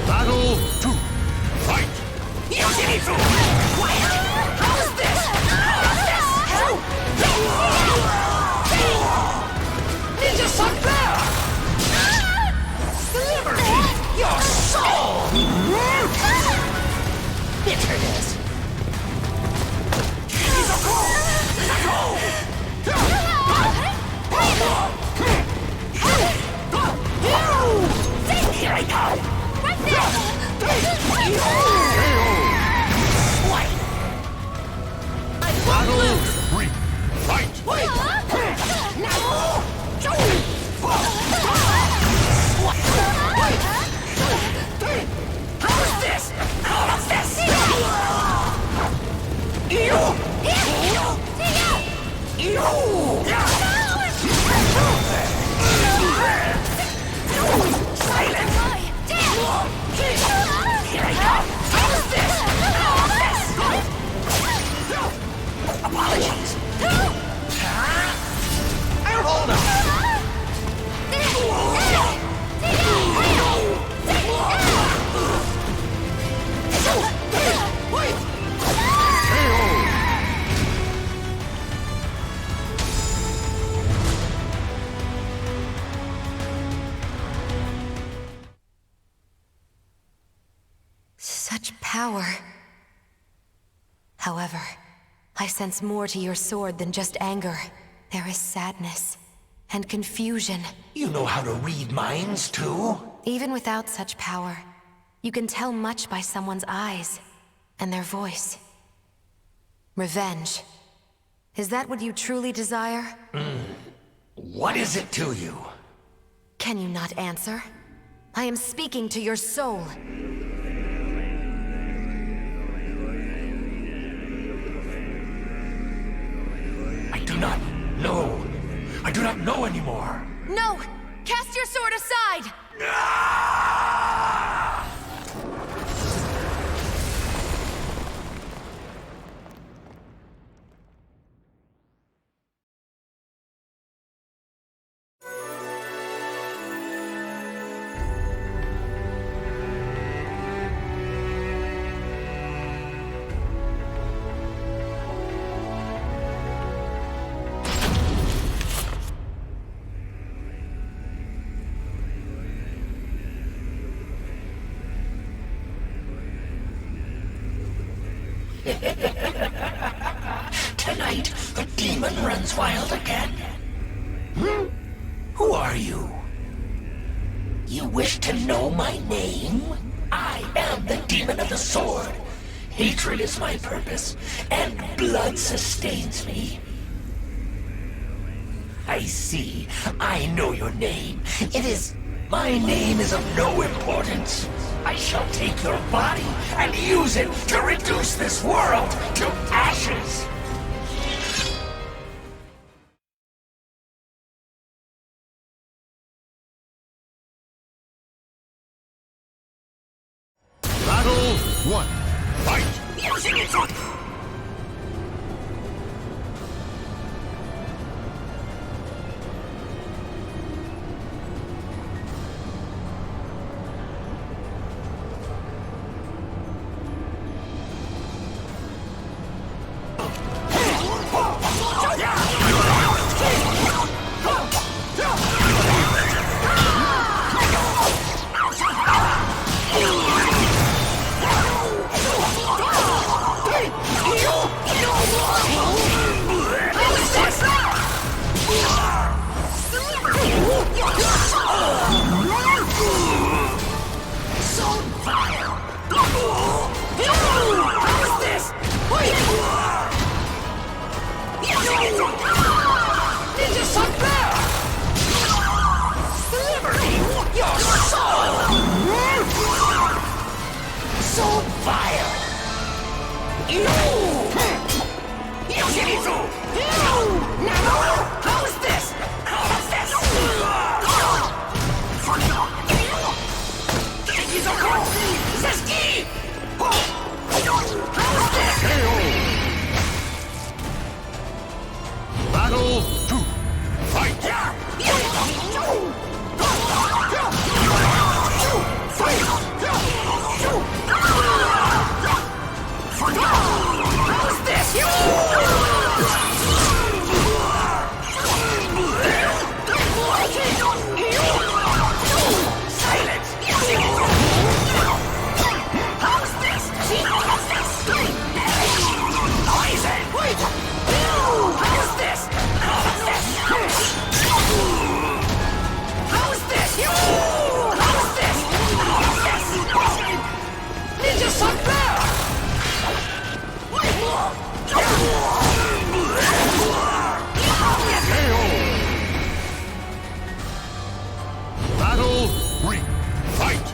Battle 2. Fight! You did it! Quiet! How is this? Ninja Soulcalibur! Liberty! Your soul! Bitterness! Here I go! Battle 3. Fight! How is this? How is this? Silence! Here I come! How is this? Apologies! Hold on! Such power. However, I sense more to your sword than just anger. There is sadness and confusion. You know how to read minds, too? Even without such power, you can tell much by someone's eyes and their voice. Revenge. Is that what you truly desire? What is it to you? Can you not answer? I am speaking to your soul. I do not know. I do not know anymore. No! Cast your sword aside! Tonight, the demon runs wild again. Who are you? You wish to know my name? I am the demon of the sword. Hatred is my purpose, and blood sustains me. I see. I know your name. My name is of no importance. I shall take your body and use it to reduce this world to ashes. Battle 1. Fight! Using it! So vile! Yoshimitsu! How is this? How's this? Kizoko! Zeski! How is this? Battle 2. Fight! How's this? Silence! How's this? Poison! How's this? How's this? How's this? Ninja Sunbear! Battle 3. Fight!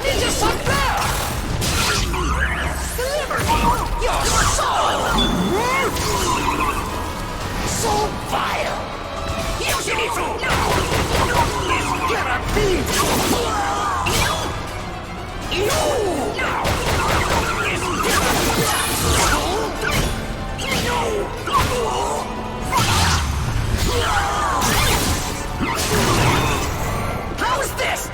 Ninja Sunbear! Deliver your soul! So vile! Yoshimitsu! Get a beat! How is this?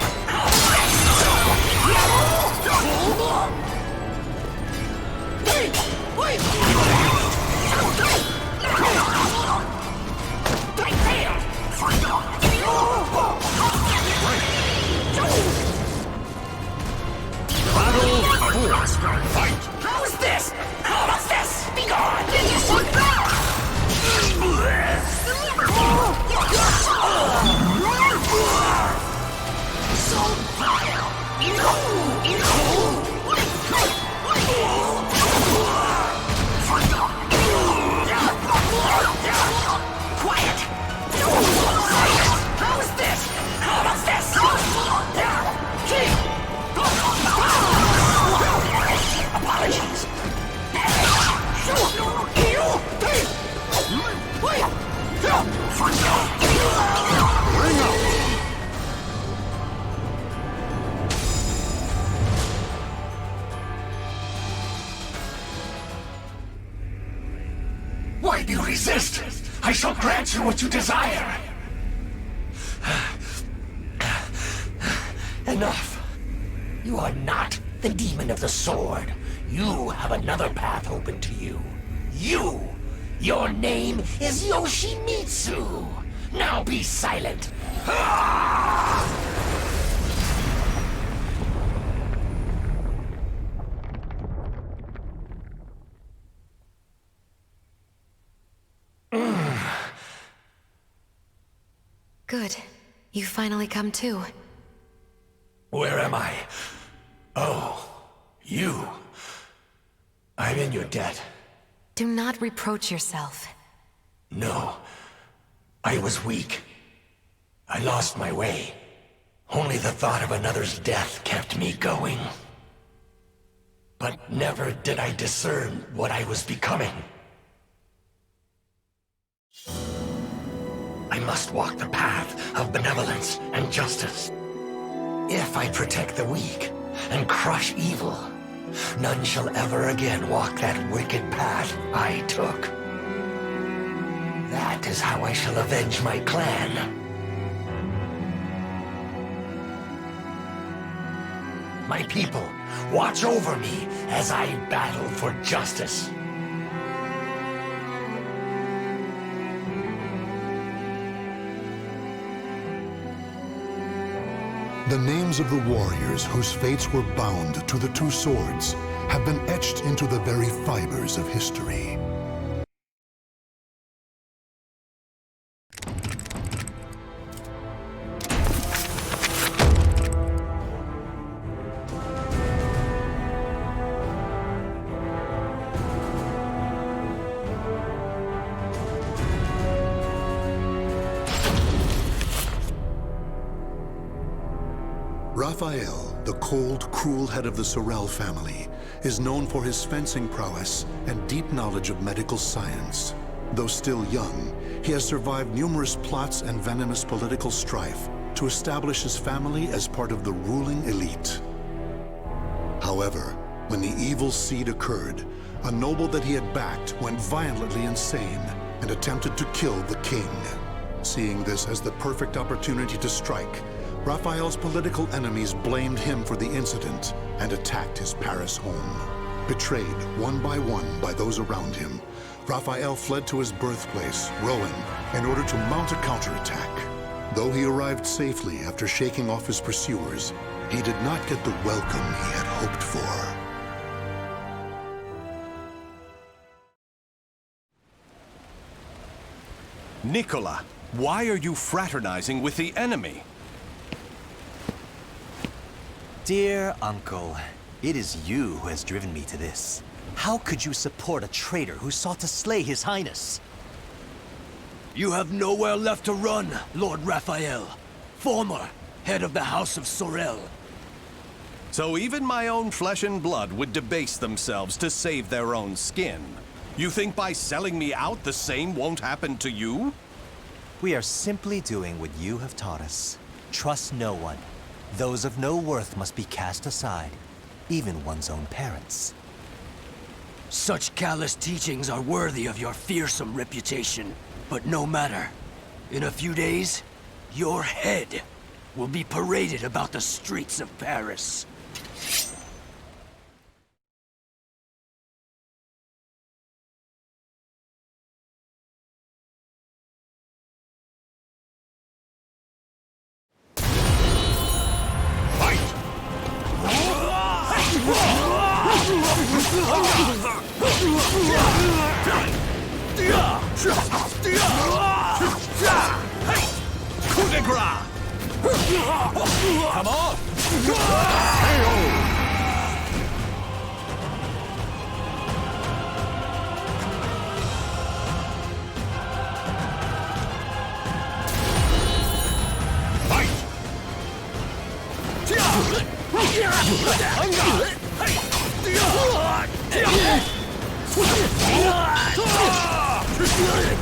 Battle 4. Fight! How is this? How is this? Be gone! Ninja Sunbear! So vile! Quiet! How is this? How is this? Apologies. Bring up! Why do you resist? I shall grant you what you desire. Enough. You are not the demon of the sword. You have another path open to you. Your name is Yoshimitsu. Now be silent. Good. You finally come to. Where am I? Oh, you. I'm in your debt. Do not reproach yourself. No. I was weak. I lost my way. Only the thought of another's death kept me going. But never did I discern what I was becoming. I must walk the path of benevolence and justice. If I protect the weak and crush evil, none shall ever again walk that wicked path I took. That is how I shall avenge my clan. My people, watch over me as I battle for justice. The names of the warriors whose fates were bound to the two swords have been etched into the very fibers of history. Raphael, the cold, cruel head of the Sorel family, is known for his fencing prowess and deep knowledge of medical science. Though still young, he has survived numerous plots and venomous political strife to establish his family as part of the ruling elite. However, when the evil seed occurred, a noble that he had backed went violently insane and attempted to kill the king. Seeing this as the perfect opportunity to strike, Raphael's political enemies blamed him for the incident and attacked his Paris home. Betrayed one by those around him, Raphael fled to his birthplace, Rouen, in order to mount a counterattack. Though he arrived safely after shaking off his pursuers, he did not get the welcome he had hoped for. Nicola, why are you fraternizing with the enemy? Dear uncle, it is you who has driven me to this. How could you support a traitor who sought to slay His Highness? You have nowhere left to run, Lord Raphael, former head of the House of Sorel. So even my own flesh and blood would debase themselves to save their own skin. You think by selling me out the same won't happen to you? We are simply doing what you have taught us. Trust no one. Those of no worth must be cast aside, even one's own parents. Such callous teachings are worthy of your fearsome reputation. But no matter. In a few days, your head will be paraded about the streets of Paris. Coup de grace! Come on!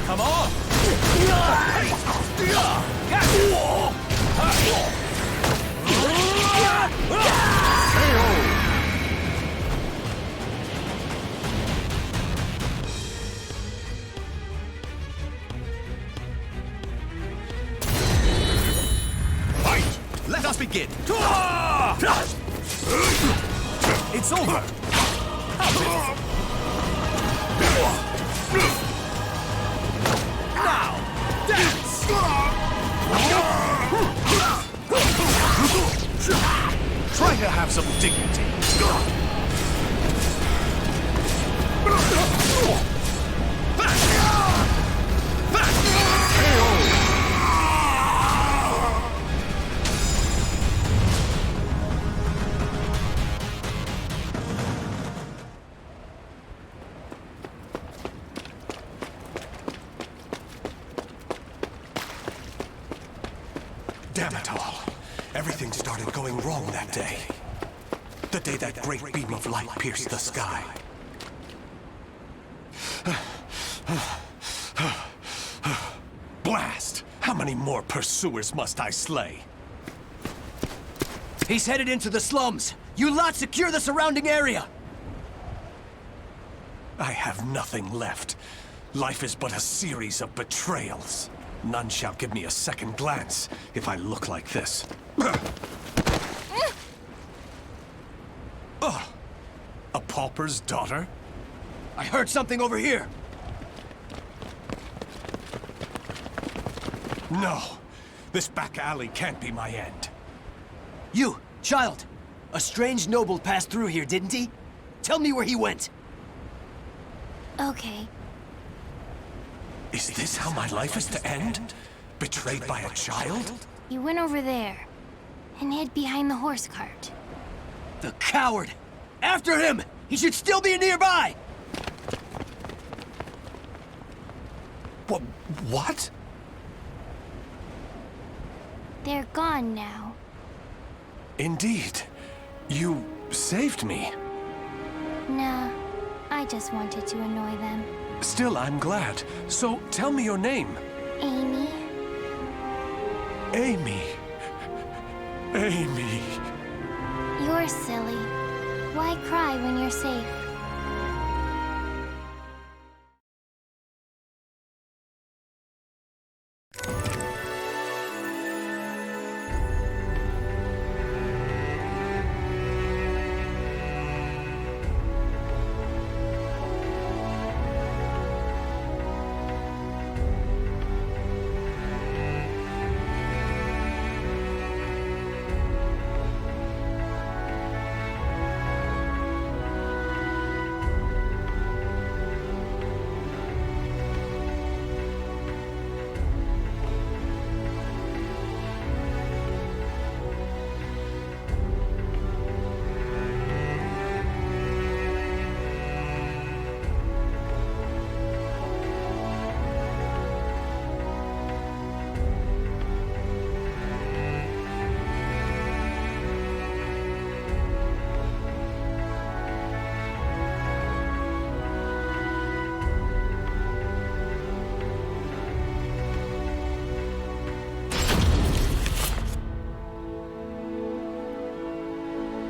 Come on! Fight! Let us begin! It's over! Now, dance! Try to have some dignity. Damn it all. Everything started going wrong that day. The day that great beam of light pierced the sky. Blast! How many more pursuers must I slay? He's headed into the slums. You lot secure the surrounding area. I have nothing left. Life is but a series of betrayals. None shall give me a second glance if I look like this. A pauper's daughter? I heard something over here. No. This back alley can't be my end. You, child. A strange noble passed through here, didn't he? Tell me where he went. Okay. Is this how my life is to end? Betrayed by a child? He went over there and hid behind the horse cart. The coward! After him! He should still be nearby! What? They're gone now. Indeed. You saved me. Nah, I just wanted to annoy them. Still, I'm glad. So, tell me your name. Amy. Amy. Amy. You're silly. Why cry when you're safe?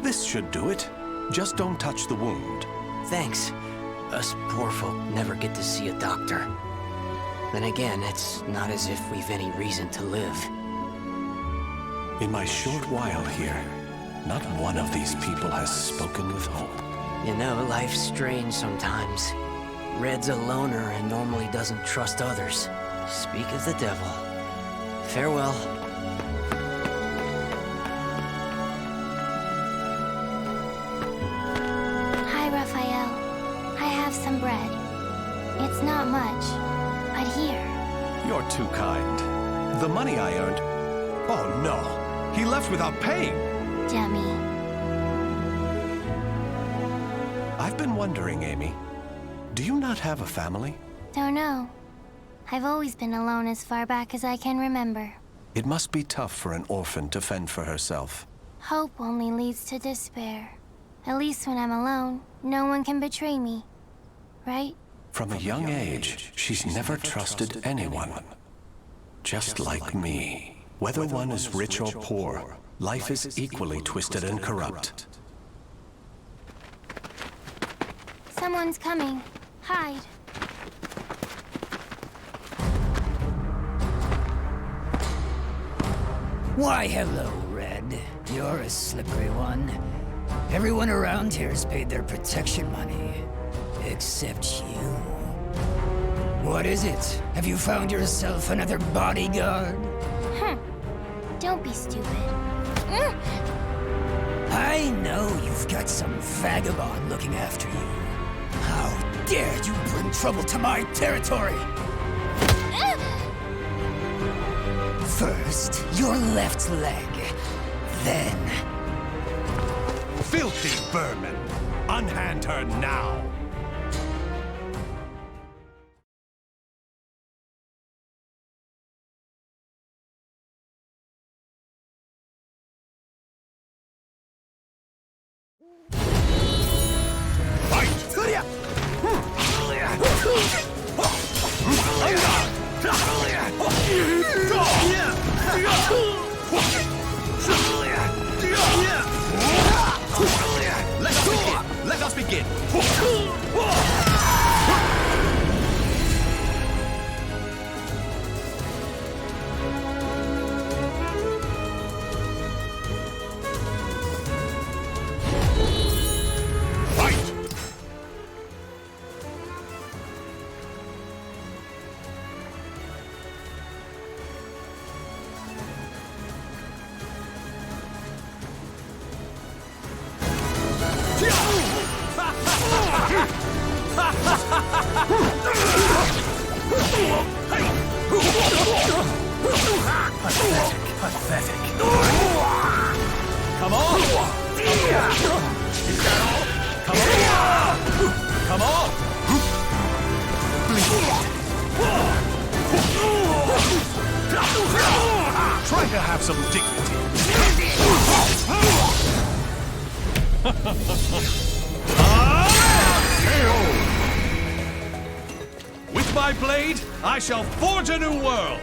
This should do it. Just don't touch the wound. Thanks. Us poor folk never get to see a doctor. Then again, it's not as if we've any reason to live. In my short while here, not one of these people has spoken with hope. You know, life's strange sometimes. Red's a loner and normally doesn't trust others. Speak of the devil. Farewell. Hi, Raphael. I have some bread. It's not much, but here. You're too kind. The money I earned... Oh no! He left without paying! Dummy. I've been wondering, Amy. Do you not have a family? Don't know. I've always been alone as far back as I can remember. It must be tough for an orphan to fend for herself. Hope only leads to despair. At least when I'm alone, no one can betray me. Right? From a young age, she's never trusted anyone. Just like me. Whether one is rich or poor, life is equally twisted and corrupt. Someone's coming. Hide. Why, hello, Red. You're a slippery one. Everyone around here's paid their protection money. Except you. What is it? Have you found yourself another bodyguard? Don't be stupid. I know you've got some vagabond looking after you. How dare you bring trouble to my territory? First, your left leg. Then... Filthy vermin! Unhand her now! Let us begin! Pathetic. Come on! Is that all? Come on! Come on! Try to have some dignity. With my blade, I shall forge a new world!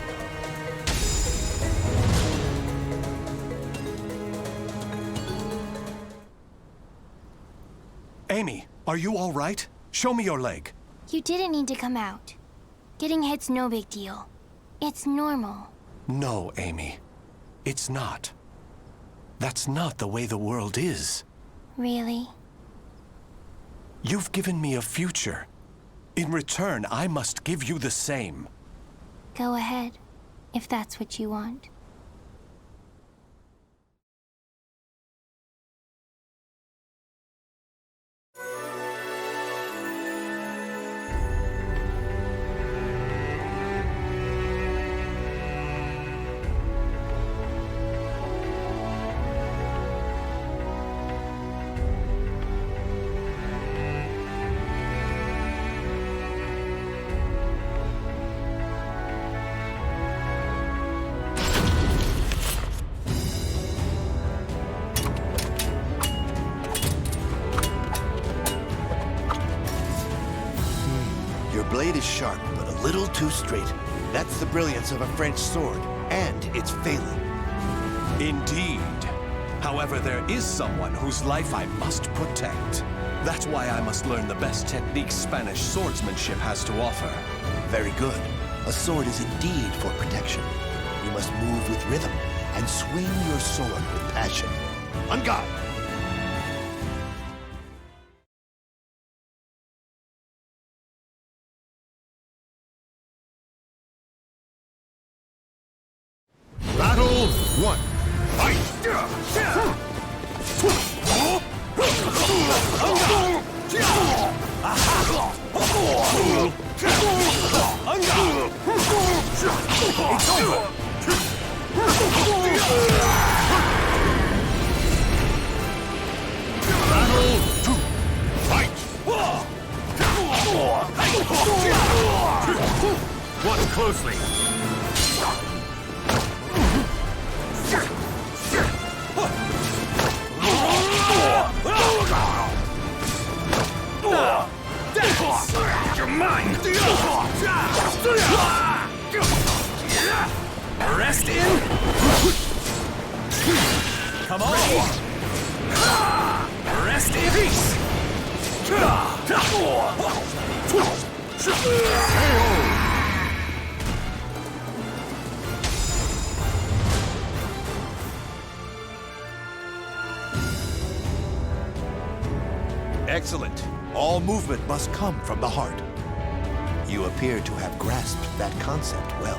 Amy, are you all right? Show me your leg. You didn't need to come out. Getting hit's no big deal. It's normal. No, Amy. It's not. That's not the way the world is. Really? You've given me a future. In return, I must give you the same. Go ahead, if that's what you want. Your blade is sharp, but a little too straight. That's the brilliance of a French sword, and it's failing. Indeed. However, there is someone whose life I must protect. That's why I must learn the best techniques Spanish swordsmanship has to offer. Very good. A sword is indeed for protection. You must move with rhythm and swing your sword with passion. On guard! Battle 1. Fight! It's over! Battle 2. Fight! Watch closely. You're mine! Arrest in! Come on! Arrest in peace! Excellent. All movement must come from the heart. You appear to have grasped that concept well.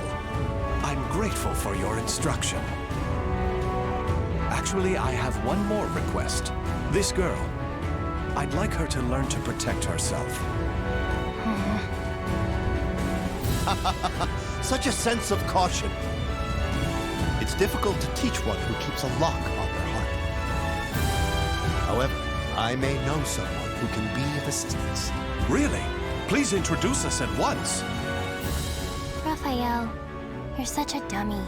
I'm grateful for your instruction. Actually, I have one more request. This girl, I'd like her to learn to protect herself. Such a sense of caution. It's difficult to teach one who keeps a lock on their heart. However, I may know someone who can be of assistance. Really? Please introduce us at once. Raphael, you're such a dummy.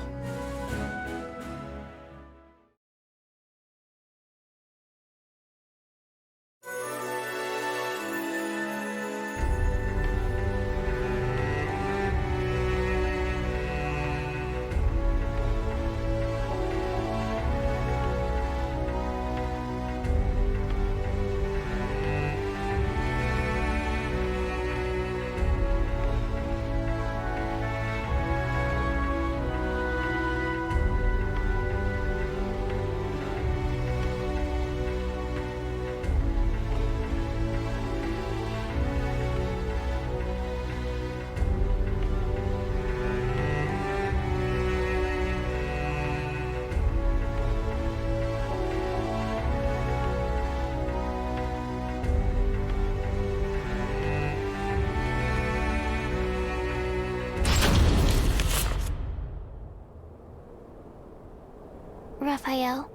Raphael,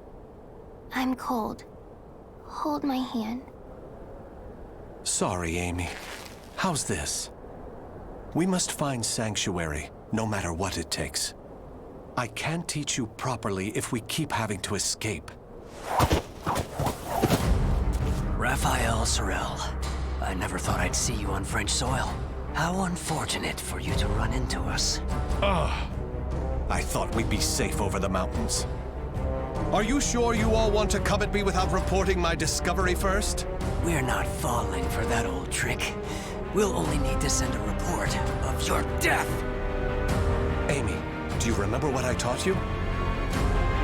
I'm cold. Hold my hand. Sorry, Amy. How's this? We must find sanctuary, no matter what it takes. I can't teach you properly if we keep having to escape. Raphael Sorel, I never thought I'd see you on French soil. How unfortunate for you to run into us. I thought we'd be safe over the mountains. Are you sure you all want to come at me without reporting my discovery first? We're not falling for that old trick. We'll only need to send a report of your death. Amy, do you remember what I taught you?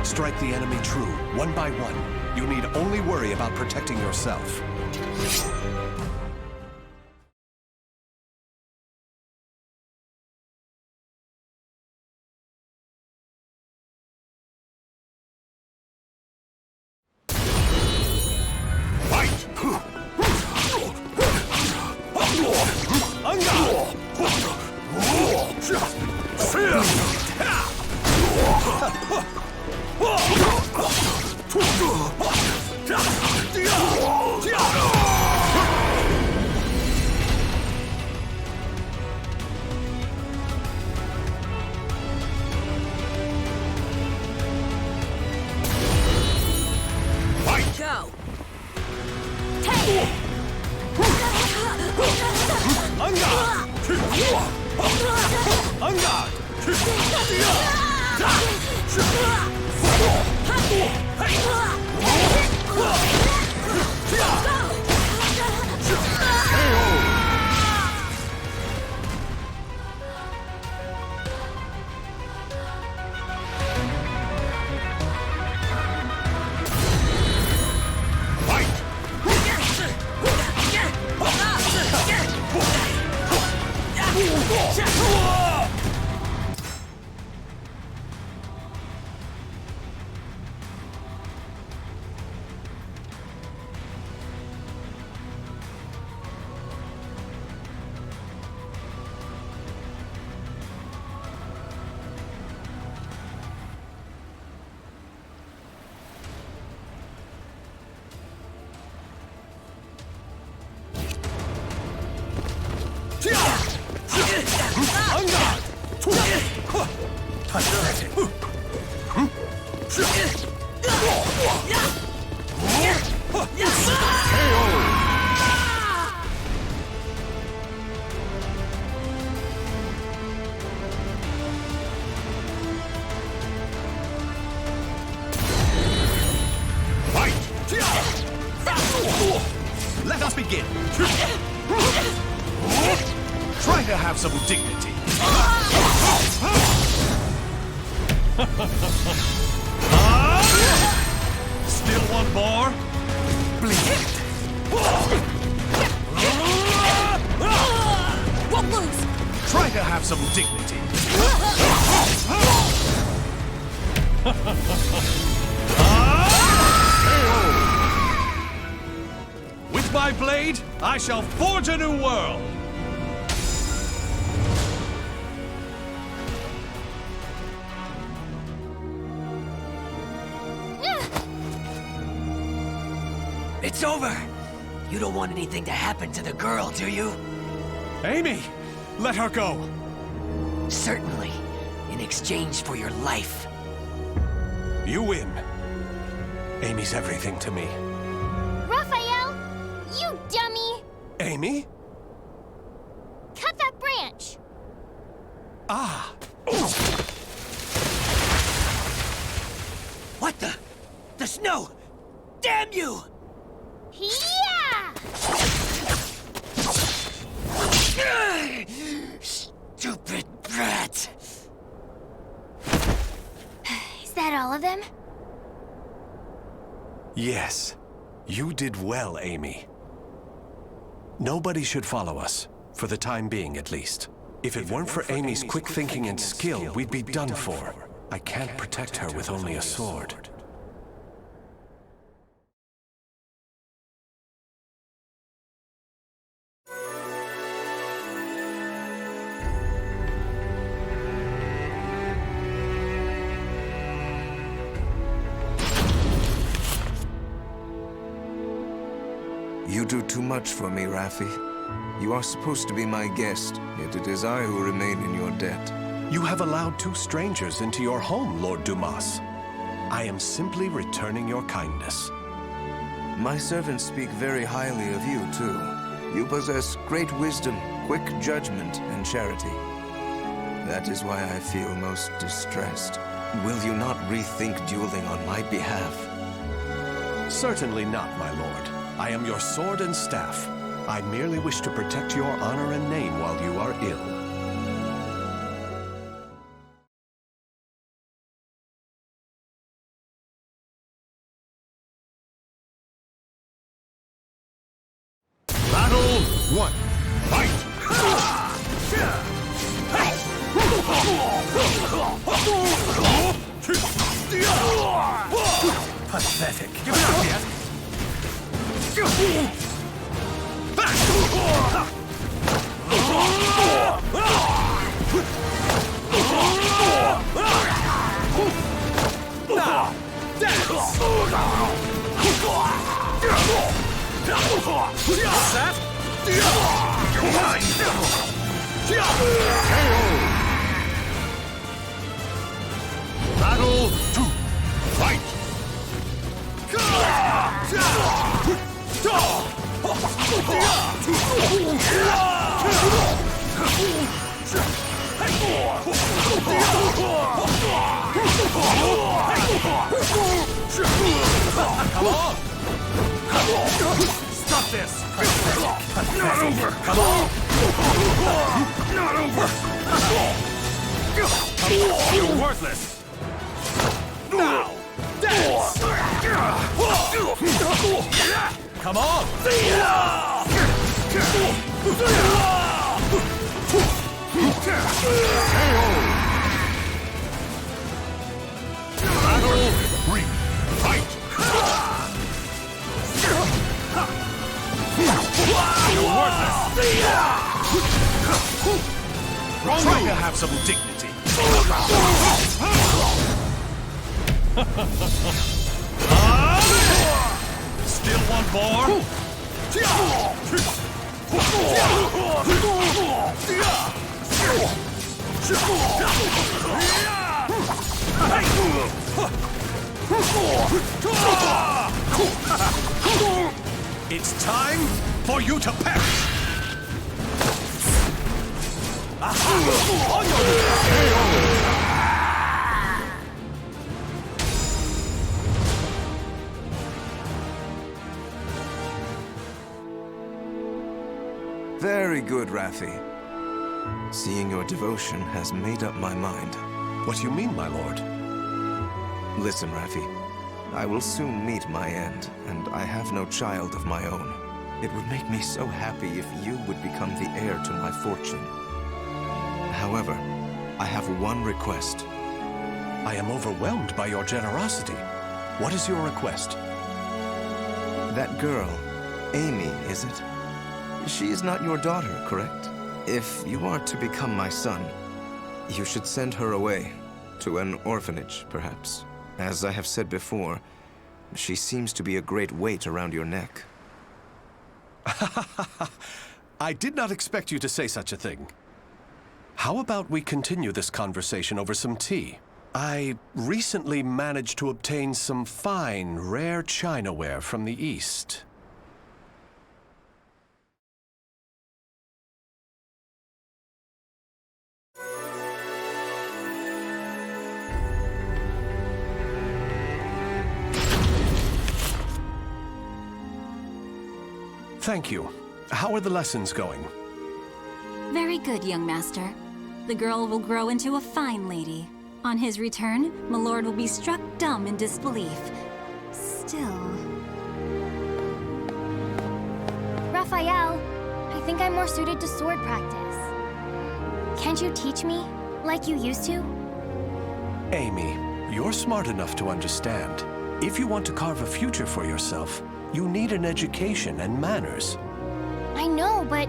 Strike the enemy true, one by one. You need only worry about protecting yourself. Let us begin. Try to have some dignity. Still one more? Bleed. Won't lose. Try to have some dignity. With my blade, I shall forge a new world! It's over! You don't want anything to happen to the girl, do you? Amy! Let her go! Certainly. In exchange for your life. You win. Amy's everything to me. Raphael! You dummy! Amy? Cut that branch! Ah! What the? The snow! Damn you! Yeah! Stupid brat! Is that all of them? Yes. You did well, Amy. Nobody should follow us, for the time being at least. If it weren't for Amy's quick thinking and skill, we'd be done for. I can't protect her with only a sword. You do too much for me, Raffi. You are supposed to be my guest, yet it is I who remain in your debt. You have allowed 2 strangers into your home, Lord Dumas. I am simply returning your kindness. My servants speak very highly of you, too. You possess great wisdom, quick judgment, and charity. That is why I feel most distressed. Will you not rethink dueling on my behalf? Certainly not, my lord. I am your sword and staff. I merely wish to protect your honor and name while you are ill. Battle 1. Fight! Pathetic. Give it up, yes? Now, dance! Battle 2. Fight! Come on! Stop this! Not over! Come on! Not over! You're worthless! Now! Dance! Come on! Battle 3. Fight! You're worthless! Try to have some dignity. Still want more? It's time for you to perish! Very good, Raffi. Seeing your devotion has made up my mind. What do you mean, my lord? Listen, Raffi. I will soon meet my end, and I have no child of my own. It would make me so happy if you would become the heir to my fortune. However, I have one request. I am overwhelmed by your generosity. What is your request? That girl, Amy, is it? She is not your daughter, correct? If you are to become my son, you should send her away. To an orphanage, perhaps. As I have said before, she seems to be a great weight around your neck. I did not expect you to say such a thing. How about we continue this conversation over some tea? I recently managed to obtain some fine, rare chinaware from the East. Thank you. How are the lessons going? Very good, young master. The girl will grow into a fine lady. On his return, my lord will be struck dumb in disbelief. Still... Raphael, I think I'm more suited to sword practice. Can't you teach me, like you used to? Amy, you're smart enough to understand. If you want to carve a future for yourself, you need an education and manners. I know, but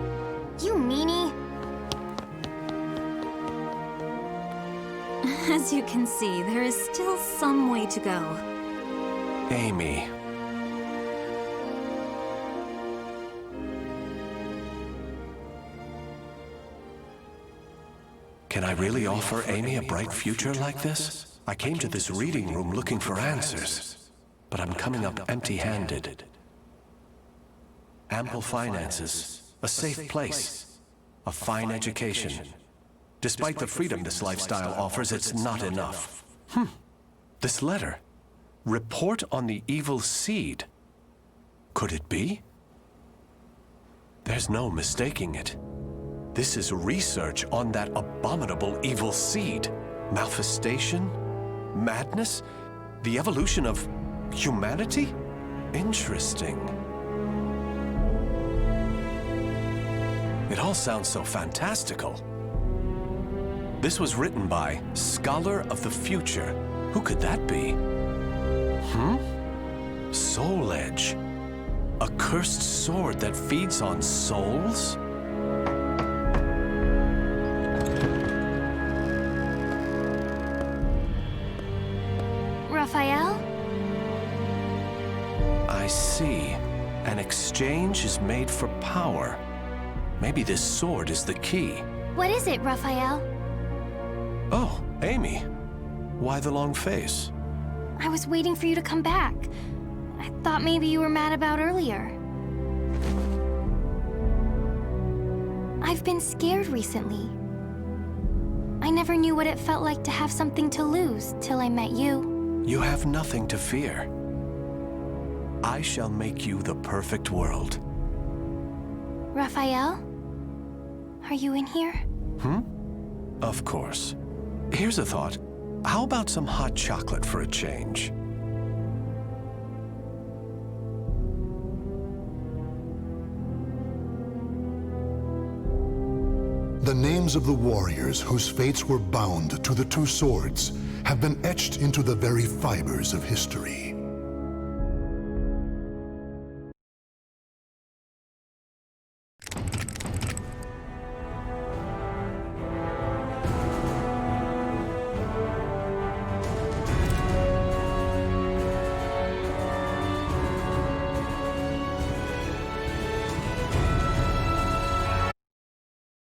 you meanie. As you can see, there is still some way to go. Amy. Can I really offer Amy a bright future like this? I came to this reading room looking for answers, but I'm coming up empty-handed. Ample finances, a safe place, a fine education. Despite the freedom this lifestyle offers, it's not enough. This letter. Report on the evil seed. Could it be? There's no mistaking it. This is research on that abominable evil seed. Malfestation? Madness? The evolution of humanity? Interesting. It all sounds so fantastical. This was written by Scholar of the Future. Who could that be? Soul Edge. A cursed sword that feeds on souls? Raphael? I see. An exchange is made for power. Maybe this sword is the key. What is it, Raphael? Oh, Amy. Why the long face? I was waiting for you to come back. I thought maybe you were mad about earlier. I've been scared recently. I never knew what it felt like to have something to lose till I met you. You have nothing to fear. I shall make you the perfect world. Raphael? Are you in here? Of course. Here's a thought. How about some hot chocolate for a change? The names of the warriors whose fates were bound to the two swords have been etched into the very fibers of history.